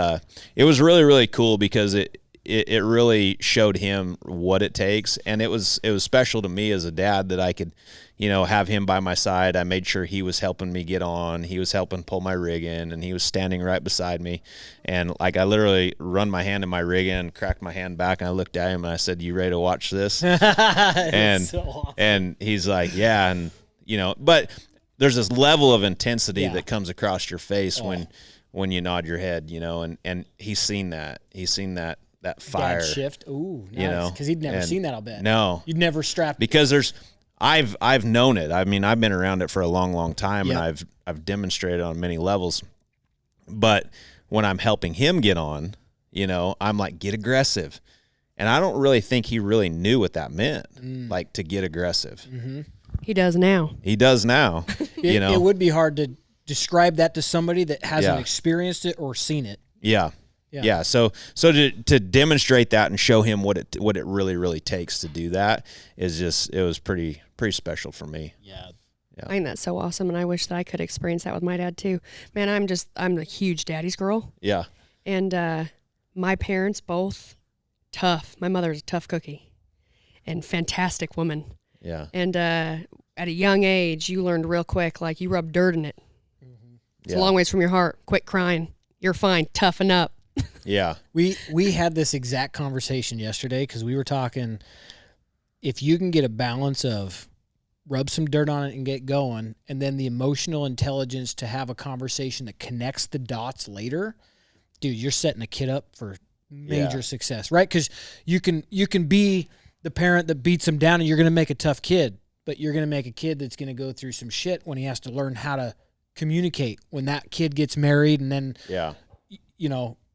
it was really, really cool because it really showed him what it takes. And it was special to me as a dad that I could, have him by my side. I made sure he was helping me get on. He was helping pull my rig in, and he was standing right beside me. And like I literally run my hand in my rig in, cracked my hand back, and I looked at him and I said, "You ready to watch this?" And so awesome. And he's like, "Yeah." And but there's this level of intensity that comes across your face when you nod your head, and he's seen that. He's seen that fire Dad shift. Ooh, nice. Because he'd never seen that, I'll bet. No. You'd never strapped. Because I've known it. I mean, I've been around it for a long, long time, and I've demonstrated on many levels. But when I'm helping him get on, I'm like, get aggressive. And I don't really think he really knew what that meant, like to get aggressive. Mm-hmm. He does now. It would be hard to describe that to somebody that hasn't experienced it or seen it. Yeah. So to demonstrate that and show him what it really, really takes to do that it was pretty special for me. Yeah. I think that's so awesome, and I wish that I could experience that with my dad too. Man, I'm a huge daddy's girl. Yeah. And my parents both tough. My mother's a tough cookie and fantastic woman. Yeah. And at a young age, you learned real quick, like you rub dirt in it. Mm-hmm. It's a long ways from your heart. Quit crying. You're fine. Toughen up. Yeah. We had this exact conversation yesterday because we were talking, if you can get a balance of rub some dirt on it and get going, and then the emotional intelligence to have a conversation that connects the dots later, dude, you're setting a kid up for major success, right? Because you can be the parent that beats him down, and you're going to make a tough kid, but you're going to make a kid that's going to go through some shit when he has to learn how to communicate when that kid gets married, and then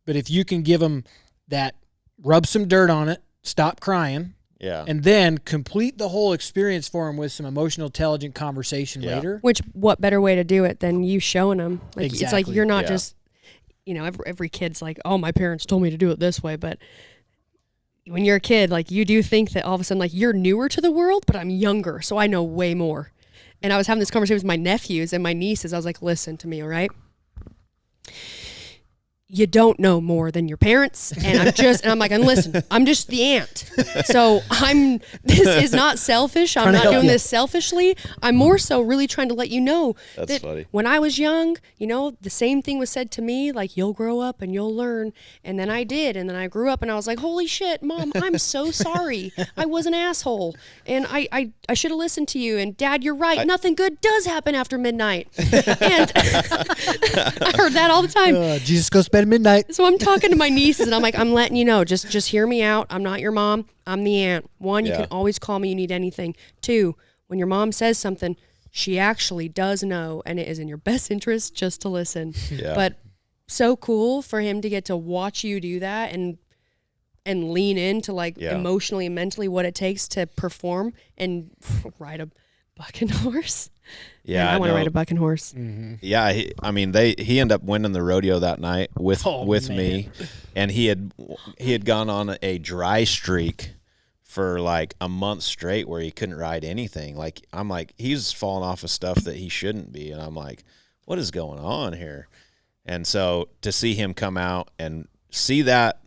but if you can give him that, rub some dirt on it, stop crying, and then complete the whole experience for him with some emotional, intelligent conversation later. Which, what better way to do it than you showing them? Like, Exactly. It's like you're not just, every kid's like, oh, my parents told me to do it this way. But when you're a kid, like, you do think that all of a sudden, like, you're newer to the world, but I'm younger, so I know way more. And I was having this conversation with my nephews and my nieces. I was like, listen to me, all right? You don't know more than your parents. And I'm like, and listen, I'm just the aunt. So this is not selfish. I'm not doing this selfishly. I'm more so really trying to let you know that funny. When I was young, the same thing was said to me, like, you'll grow up and you'll learn. And then I did. And then I grew up and I was like, holy shit, Mom, I'm so sorry. I was an asshole. And I should have listened to you. And Dad, you're right. Nothing good does happen after midnight. And I heard that all the time. Jesus goes to bed at midnight. So I'm talking to my nieces and I'm like, I'm letting you know, just hear me out. I'm not your mom. I'm the aunt. 1, you can always call me. You need anything. 2, when your mom says something, she actually does know, and it is in your best interest just to listen. Yeah. But so cool for him to get to watch you do that and lean into emotionally and mentally what it takes to perform and ride a bucking horse. Yeah, Man, I want to ride a bucking horse. Mm-hmm. Yeah, he ended up winning the rodeo that night with me, and he had gone on a dry streak for like a month straight where he couldn't ride anything. Like, I'm like, he's falling off of stuff that he shouldn't be, and I'm like, what is going on here? And so to see him come out and see that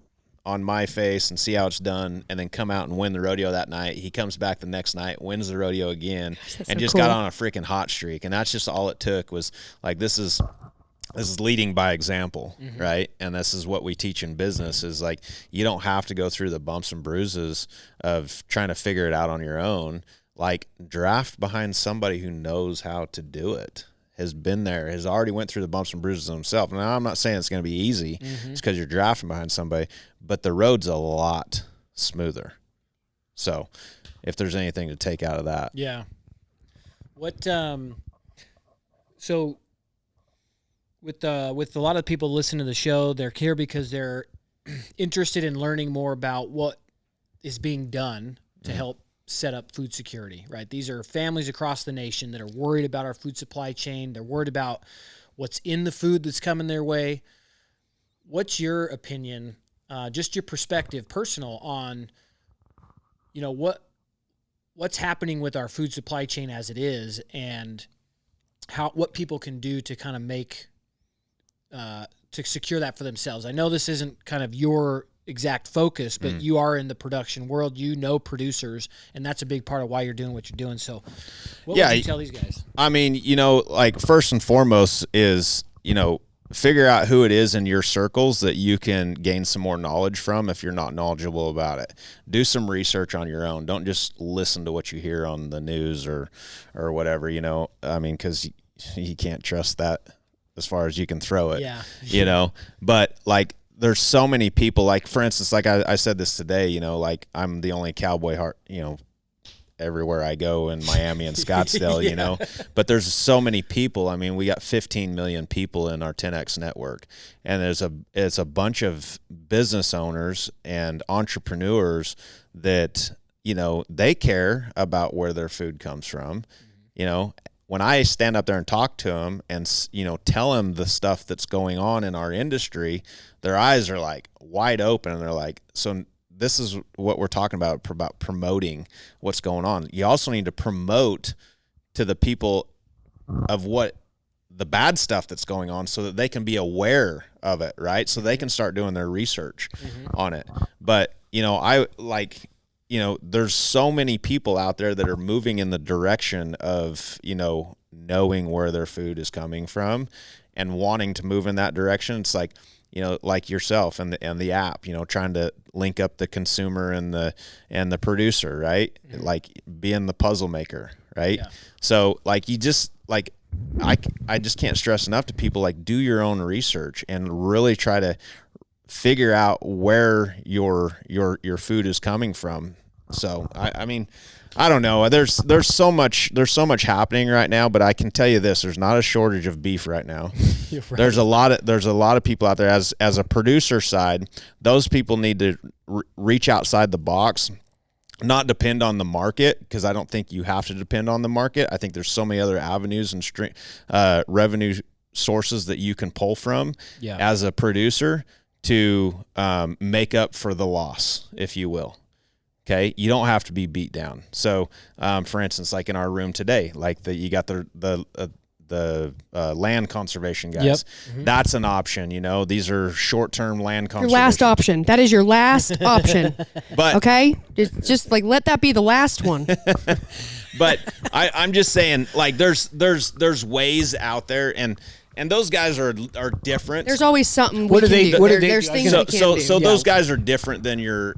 on my face and see how it's done, and then come out and win the rodeo that night. He comes back the next night, wins the rodeo again, and just got on a freaking hot streak. And that's just all it took, was like, this is leading by example, right? And this is what we teach in business, is like, you don't have to go through the bumps and bruises of trying to figure it out on your own. Like, draft behind somebody who knows how to do it, has been there, has already went through the bumps and bruises himself. Now, I'm not saying it's going to be easy. It's because you're drafting behind somebody, but the road's a lot smoother. So if there's anything to take out of that. Yeah. What, so with a lot of people listening to the show, they're here because they're interested in learning more about what is being done to help set up food security, right? These are families across the nation that are worried about our food supply chain. They're worried about what's in the food that's coming their way. What's your opinion, just your perspective, personal, on, what's happening with our food supply chain as it is, and what people can do to kind of make, to secure that for themselves? I know this isn't kind of your exact focus, but you are in the production world, producers, and that's a big part of why you're doing what you're doing. So what would you tell these guys? I mean, like, first and foremost is, figure out who it is in your circles that you can gain some more knowledge from if you're not knowledgeable about it. Do some research on your own. Don't just listen to what you hear on the news or whatever, I mean, because you can't trust that as far as you can throw it, but like, there's so many people, like, for instance, like I said this today, like, I'm the only cowboy heart, everywhere I go in Miami and Scottsdale, but there's so many people. I mean, we got 15 million people in our 10X network, and it's a bunch of business owners and entrepreneurs that, they care about where their food comes from. When I stand up there and talk to them and, tell them the stuff that's going on in our industry, their eyes are like wide open, and they're like, so this is what we're talking about promoting what's going on. You also need to promote to the people of what the bad stuff that's going on, so that they can be aware of it, right? So they can start doing their research on it. But, there's so many people out there that are moving in the direction of, knowing where their food is coming from and wanting to move in that direction. It's like, like yourself and the app, trying to link up the consumer and the producer, right? Like being the puzzle maker, right? Yeah. So like, you just like I just can't stress enough to people, like, do your own research and really try to figure out where your food is coming from. So I mean, I don't know. There's so much happening right now, but I can tell you this: there's not a shortage of beef right now. You're right. There's a lot of people out there. As a producer side, those people need to reach outside the box, not depend on the market, because I don't think you have to depend on the market. I think there's so many other avenues and revenue sources that you can pull from as a producer to make up for the loss, if you will. Okay, you don't have to be beat down. So, for instance, like in our room today, like you got the land conservation guys. Yep. Mm-hmm. That's an option. You know, these are short-term land Your conservation. last option. That is your last option. But okay, just like let that be the last one. but I'm just saying, like, there's ways out there, and those guys are different. There's always something What we do can they- do. what do There's they- things so we can so do. so those guys are different than your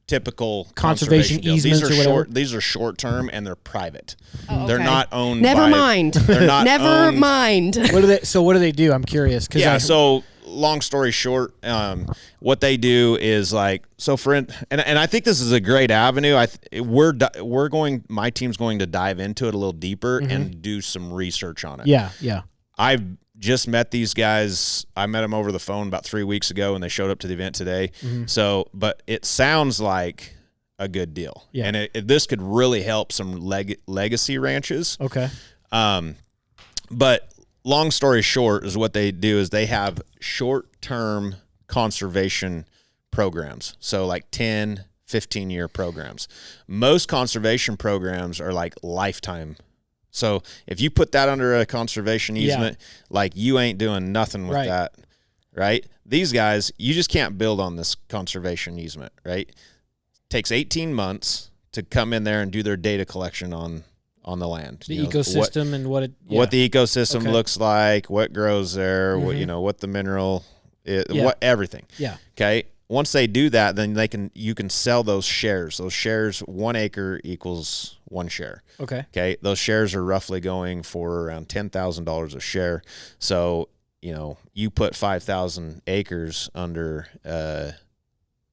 typical conservation deals. easements or whatever. These are short term and they're private. Oh, They're okay. not owned. Never by, mind. They're not Never owned. mind. What do they do? I'm curious. So long story short, what they do is, like, so and I think this is a great avenue. My team's going to dive into it a little deeper and do some research on it. Yeah. I've just met these guys. I met them over the phone about 3 weeks ago, and they showed up to the event today. Mm-hmm. So, but it sounds like a good deal. Yeah. And this could really help some legacy ranches. Okay. But long story short is what they do is they have short-term conservation programs. So like 10, 15-year programs. Most conservation programs are like lifetime. So if you put that under a conservation easement, like, you ain't doing nothing with that, right? These guys, you just can't build on this conservation easement, right? Takes 18 months to come in there and do their data collection on the land. The ecosystem and what the ecosystem looks like, what grows there, what the mineral is, what everything. Yeah. Okay. Once they do that, then you can sell those shares. Those shares, 1 acre equals 1 share. Okay. Okay. Those shares are roughly going for around $10,000 a share. So, you put 5,000 acres under a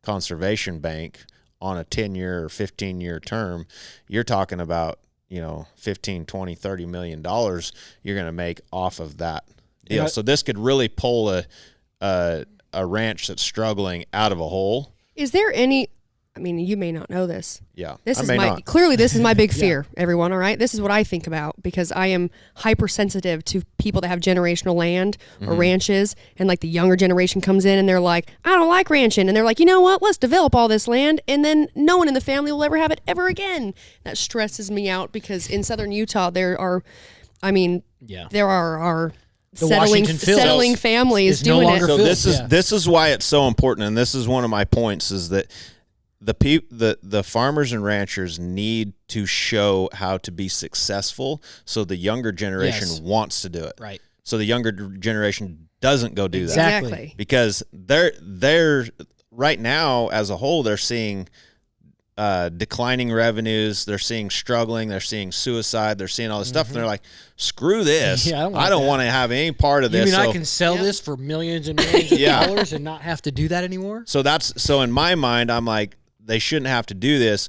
conservation bank on a 10-year or 15-year term, you're talking about, 15, 20, $30 million you're going to make off of that deal. So this could really pull a ranch that's struggling out of a hole. Is there any? I mean, you may not know this. Yeah, This is clearly this is my big fear, everyone. All right, this is what I think about, because I am hypersensitive to people that have generational land or ranches, and like the younger generation comes in and they're like, I don't like ranching, and they're like, you know what? Let's develop all this land, and then no one in the family will ever have it ever again. That stresses me out, because in southern Utah there are settling families is no doing longer it. So filled. this is why it's so important, and this is one of my points, is that the farmers and ranchers need to show how to be successful, so the younger generation wants to do it. Right. So the younger generation doesn't go do that. Exactly. Because they're right now, as a whole, they're seeing declining revenues, they're seeing struggling, they're seeing suicide, they're seeing all this stuff, and they're like, screw this. Yeah, I don't want to have any part of You this. mean So I can sell this for millions and millions of dollars and not have to do that anymore? so in my mind, I'm like, they shouldn't have to do this.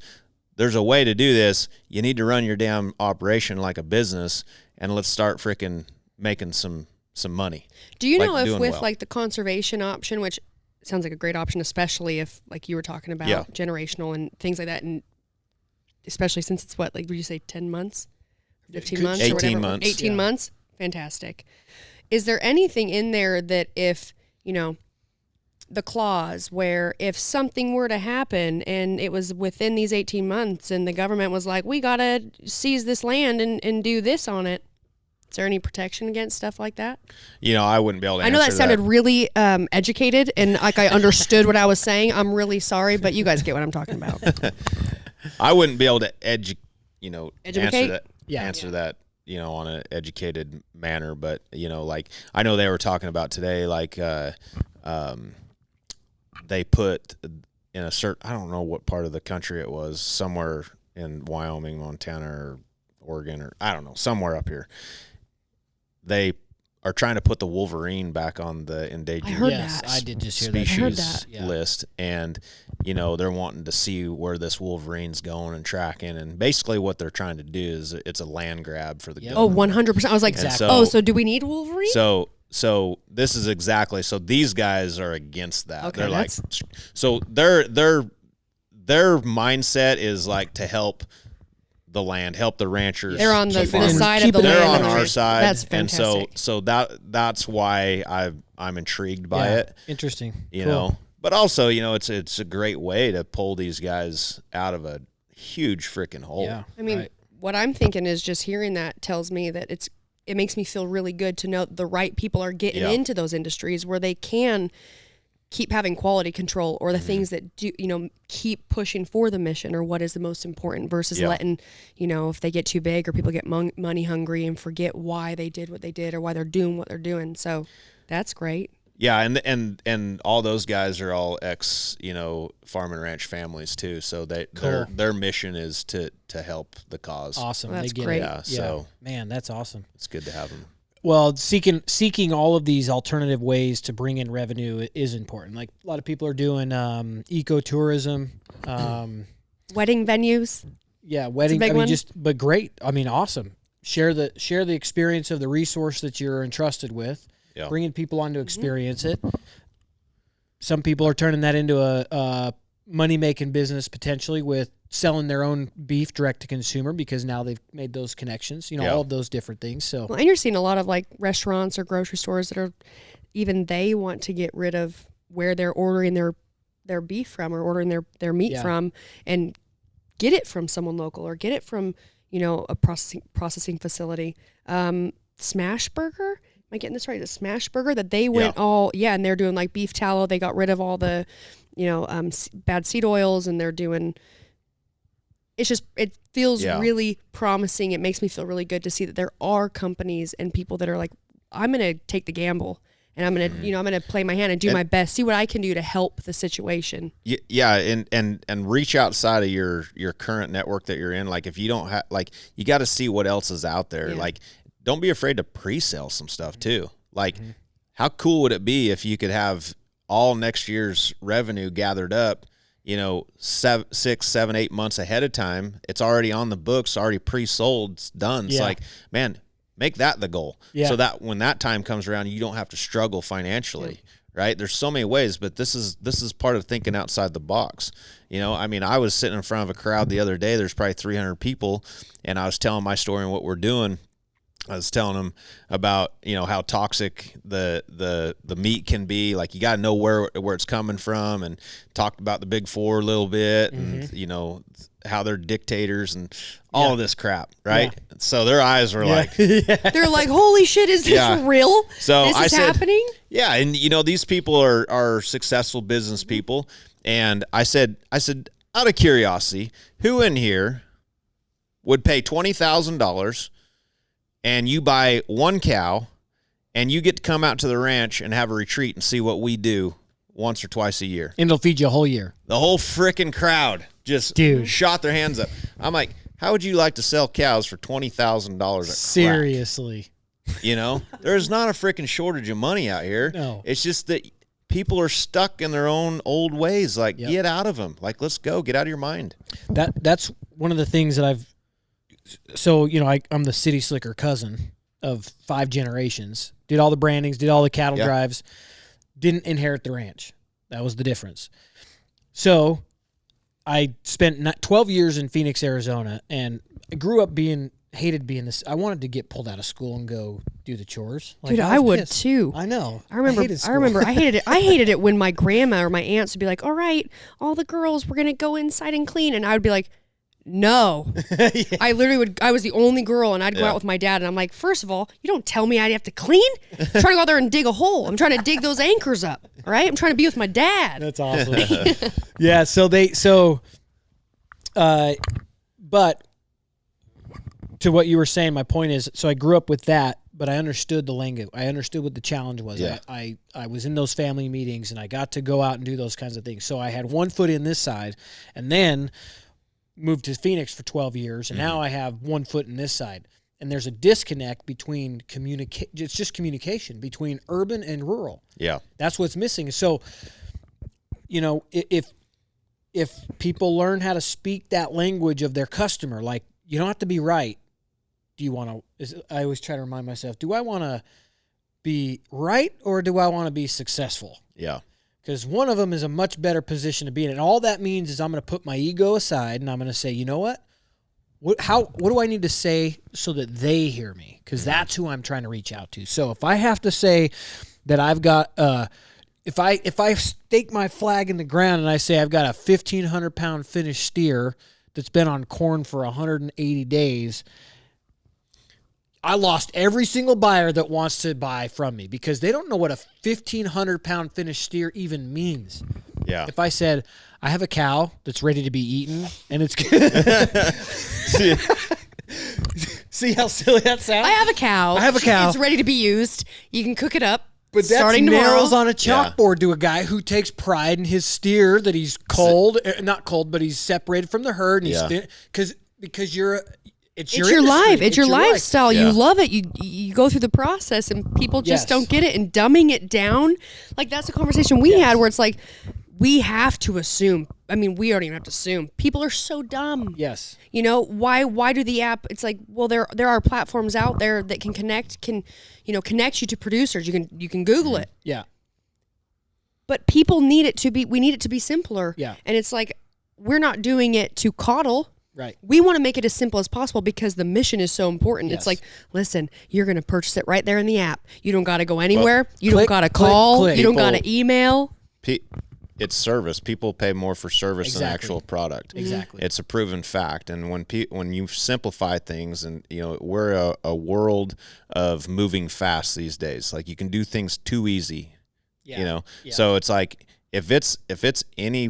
There's a way to do this. You need to run your damn operation like a business, and let's start freaking making some money. Do you know like, if doing with well. like the conservation option, which sounds like a great option, especially if, like you were talking about, generational and things like that, and especially since it's what, like, would you say 10 months, 15 months, 18 or whatever? months. 18 months. Fantastic. Is there anything in there that if the clause where if something were to happen and it was within these 18 months and the government was like, we gotta seize this land and do this on it, is there any protection against stuff like that? I wouldn't be able to I know answer that sounded really educated and like I understood what I was saying. I'm really sorry, but you guys get what I'm talking about. I wouldn't be able to answer Educate? that, on an educated manner. But, like, I know they were talking about today, like, they put in a certain, I don't know what part of the country it was, somewhere in Wyoming, Montana, or Oregon, or I don't know, somewhere up here. They are trying to put the wolverine back on the endangered I heard yes, that. I did just hear that. I heard species that. Yeah. list, and they're wanting to see where this wolverine's going and tracking, and basically what they're trying to do is it's a land grab for the Yep. Oh, government. 100%. I was like, Exactly. so do we need Wolverine? So this is exactly, so these guys are against that. Okay, They're like, that's- so their mindset is like to help the land, help the ranchers. They're on the keep on- side of keep the it- land. They're on that our they're- side, That's and fantastic. so that's why I'm intrigued by Yeah. it. Interesting. You Cool. know, but also it's a great way to pull these guys out of a huge freaking hole. Yeah. I mean, right. what I'm thinking is just hearing that tells me that it makes me feel really good to know the right people are getting Yeah. into those industries where they can keep having quality control, or the things that do, keep pushing for the mission, or what is the most important versus letting, if they get too big or people get money hungry and forget why they did what they did or why they're doing what they're doing. So that's great. Yeah, and all those guys are all ex, farm and ranch families too. So their mission is to help the cause. Awesome. Well, that's they get great. it. Yeah, so Man, that's awesome. it's good to have them. Well, seeking all of these alternative ways to bring in revenue is important. Like a lot of people are doing ecotourism. Wedding venues. Yeah, wedding. big I mean, one. but great. I mean, awesome. Share the experience of the resource that you're entrusted with. Yeah. Bringing people on to experience it. Some people are turning that into a money making business potentially with selling their own beef direct to consumer because now they've made those connections. Yeah. All of those different things. So Well, and you're seeing a lot of like restaurants or grocery stores that are, even they want to get rid of where they're ordering their beef from or ordering their meat Yeah. from, and get it from someone local or get it from, a processing facility. Smash Burger. Am I getting this right? The Smash Burger that they went and they're doing like beef tallow. They got rid of all the, bad seed oils, and they're doing. It feels really promising. It makes me feel really good to see that there are companies and people that are like, I'm going to take the gamble, and I'm going to, I'm going to play my hand and do my best, see what I can do to help the situation. Yeah, and reach outside of your current network that you're in. Like if you don't have, like, you got to see what else is out there. Yeah. Like, don't be afraid to pre-sell some stuff too. Like, how cool would it be if you could have all next year's revenue gathered up, 6, 7, 8 months ahead of time? It's already on the books, already pre-sold, it's done. It's like, man, make that the goal. Yeah. So that when that time comes around, you don't have to struggle financially. Right? There's so many ways, but this is part of thinking outside the box. I mean, I was sitting in front of a crowd the other day. There's probably 300 people, and I was telling my story and what we're doing. I was telling them about, how toxic the meat can be. Like, you got to know where it's coming from, and talked about the big four a little bit, and how they're dictators and all of this crap, right? Yeah. So their eyes were like, They're like, holy shit, is this Yeah. real? So this I is said- happening? yeah, and these people are successful business people, and I said out of curiosity, who in here would pay $20,000 and you buy one cow, and you get to come out to the ranch and have a retreat and see what we do once or twice a year? and it'll feed you a whole year. The whole freaking crowd just shot their hands up. I'm like, how would you like to sell cows for $20,000 a crack? Seriously. There's not a freaking shortage of money out here. No. It's just that people are stuck in their own old ways. Like, get out of them. Like, let's go. Get out of your mind. That's one of the things that I've. So I'm the city slicker cousin of 5 generations. Did all the brandings, did all the cattle drives. Didn't inherit the ranch. That was the difference. So I spent 12 years in Phoenix, Arizona, and I grew up hated being this. I wanted to get pulled out of school and go do the chores. Like, Dude, was I would pissed. too. I know. I remember I hated it. I hated it when my grandma or my aunts would be like, all right, all the girls, we're going to go inside and clean. And I would be like, no. I was the only girl, and I'd go out with my dad, and I'm like, first of all, you don't tell me I have to clean. I'm trying to go out there and dig a hole. I'm trying to dig those anchors up. All right. I'm trying to be with my dad. That's awesome. Yeah. But to what you were saying, my point is, so I grew up with that, but I understood the language. I understood what the challenge was. Yeah. I was in those family meetings, and I got to go out and do those kinds of things. So I had one foot in this side, and then moved to Phoenix for 12 years, and now I have one foot in this side. And there's a disconnect between it's just communication between urban and rural. Yeah. That's what's missing. So, if people learn how to speak that language of their customer, like, you don't have to be right. Do you want to, I always try to remind myself, do I want to be right or do I want to be successful? Yeah. Because one of them is a much better position to be in. And all that means is I'm going to put my ego aside and I'm going to say, you know what? What do I need to say so that they hear me? Because that's who I'm trying to reach out to. So if I have to say that I've got, if I stake my flag in the ground and I say I've got a 1,500-pound finished steer that's been on corn for 180 days, I lost every single buyer that wants to buy from me because they don't know what a 1,500-pound finished steer even means. Yeah. If I said, I have a cow that's ready to be eaten, and it's see how silly that sounds? I have a cow. It's ready to be used. You can cook it up. But that's starting nails tomorrow. on a chalkboard to a guy who takes pride in his steer that he's not cold, but he's separated from the herd. And because it's your life. It's your lifestyle. Yeah. You love it. You go through the process, and people just don't get it. And dumbing it down, like that's a conversation we had where it's like we have to assume. I mean, we don't even have to assume. People are so dumb. Yes. Why do the app? It's like, well, there are platforms out there that can connect you to producers. You can Google it. Yeah. But people need it to be. We need it to be simpler. Yeah. And it's like we're not doing it to coddle. Right. We want to make it as simple as possible because the mission is so important. Yes. It's like, listen, you're going to purchase it right there in the app. You don't got to go anywhere. You click, don't got to call. click. You don't got to email. It's service. People pay more for service than actual product. Exactly. It's a proven fact. And when you simplify things, and we're a world of moving fast these days. Like you can do things too easy. Yeah. Yeah. So it's like if it's any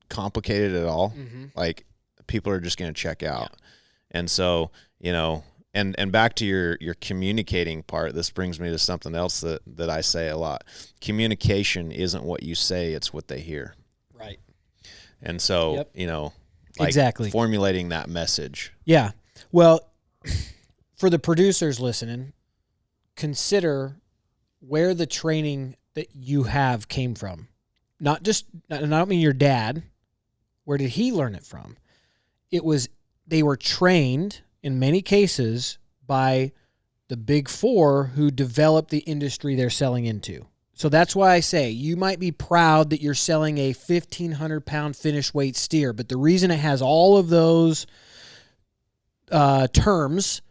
complicated at all, like people are just going to check out. Yeah. And so and back to your communicating part, this brings me to something else that I say a lot. Communication isn't what you say, it's what they hear. Right. And so, exactly formulating that message. Yeah. Well, for the producers listening, consider where the training that you have came from. And I don't mean your dad. Where did he learn it from? They were trained in many cases by the big four who developed the industry they're selling into. So that's why I say you might be proud that you're selling a 1,500-pound finished weight steer, but the reason it has all of those terms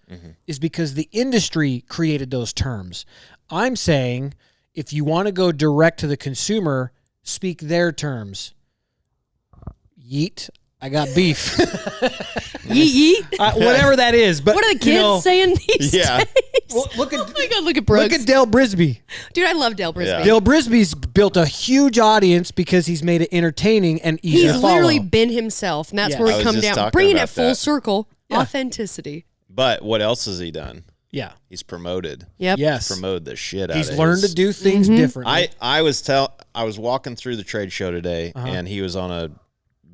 is because the industry created those terms. I'm saying if you want to go direct to the consumer, speak their terms. Yeet. I got beef. Yeet. Whatever that is. But what are the kids saying these days? Well, look at, oh my God, look at Brooke. Look at Dale Brisby. Dude, I love Dale Brisby. Yeah. Dale Brisby's built a huge audience because he's made it entertaining and easy to He's follow. literally been himself, and that's where I we was come just down. talking Bringing about it full that. circle. Yeah. Authenticity. But what else has he done? Yeah. He's promoted. Yep. Yes. Promoted the shit out of He's learned to do things Mm-hmm. differently. I was walking through the trade show today, and he was on a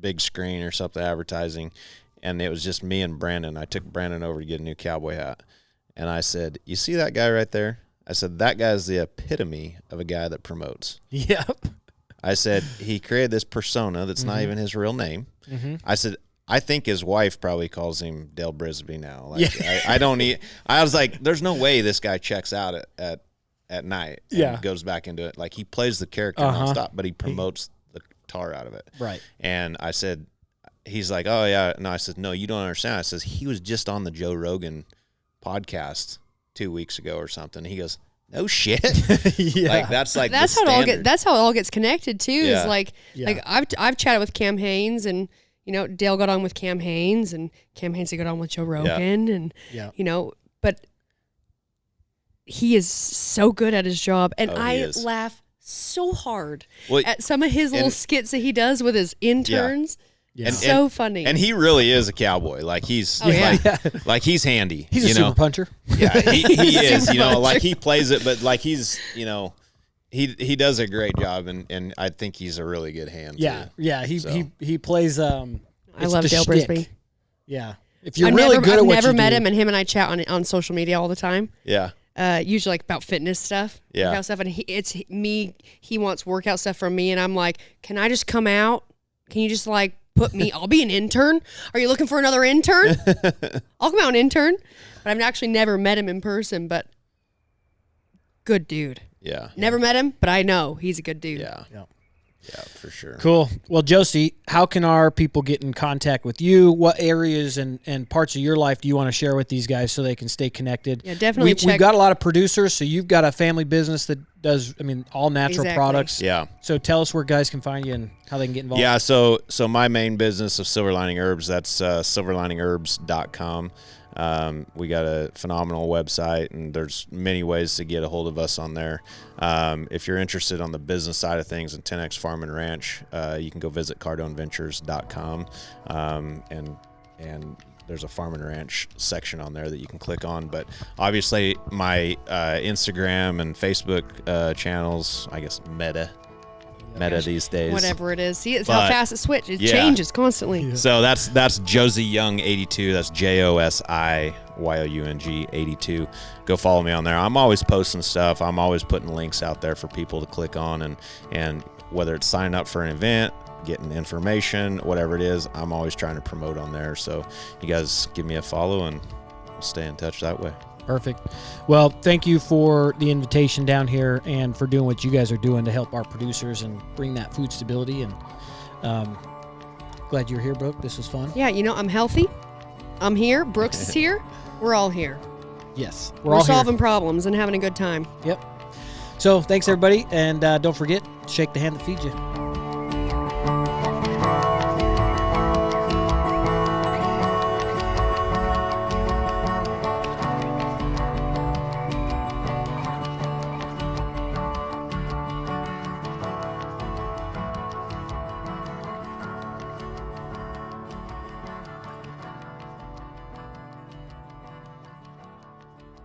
big screen or something advertising, and it was just me and Brandon. I took Brandon over to get a new cowboy hat, and I said, "You see that guy right there?" I said, "That guy's the epitome of a guy that promotes." Yep. I said, "He created this persona that's not even his real name." I said, "I think his wife probably calls him Dale Brisby now." Like, I don't need. I was like, "There's no way this guy checks out at night and goes back into it. Like he plays the character nonstop, but he promotes the tar out of it." Right. And I said, he's like, "Oh yeah." No, I said, "No, you don't understand." I says, "He was just on the Joe Rogan podcast 2 weeks ago or something." He goes, "No shit." Like that's how it all gets connected too. Is like I've chatted with Cam Haines, and Dale got on with Cam Haines, and Cam Haines got on with Joe Rogan, and but he is so good at his job, and I laugh so hard at some of his little skits that he does with his interns. Yeah. So funny. And he really is a cowboy. Like he's like he's handy. He's a super puncher. Yeah, he is. Like he plays it, but like he's He does a great job, and I think he's a really good hand. Yeah, too. yeah. He plays. I it's love the Dale shtick. Brisby. Yeah, if you're really good at what I've never you met do, him, and him and I chat on social media all the time. Yeah. Usually like about fitness stuff, Yeah. workout stuff, and he wants workout stuff from me, and I'm like, can I just come out? Can you just like put me? I'll be an intern. Are you looking for another intern? I'll come out and intern. But I've actually never met him in person, but good dude. Yeah. Never met him, but I know he's a good dude. Yeah. Yeah. Yeah, for sure. Cool. Well, Josi, how can our people get in contact with you? What areas and parts of your life do you want to share with these guys so they can stay connected? Yeah, definitely check. We've got a lot of producers, so you've got a family business that does, all natural Exactly. products. Yeah. So tell us where guys can find you and how they can get involved. Yeah, so my main business of Silver Lining Herbs, that's silverliningerbs.com. We got a phenomenal website, and there's many ways to get a hold of us on there. If you're interested on the business side of things in 10X Farm and Ranch, you can go visit cardoneventures.com, and there's a farm and ranch section on there that you can click on. But obviously my Instagram and Facebook channels, I guess Meta these days. Whatever it is. See, it's how fast it switches. It yeah. changes constantly. Yeah. So that's Josi Young 82. That's JOSIYOUNG 82. Go follow me on there. I'm always posting stuff. I'm always putting links out there for people to click on, and whether it's signing up for an event, getting information, whatever it is, I'm always trying to promote on there. So you guys give me a follow, and we'll stay in touch that way. Perfect. Well, thank you for the invitation down here and for doing what you guys are doing to help our producers and bring that food stability. And glad you're here, Brooke. This was fun. Yeah, I'm healthy. I'm here. Brooks is here. We're all here. Yes. We're all solving problems and having a good time. Here. Yep. So thanks, everybody. And don't forget, shake the hand that feeds you.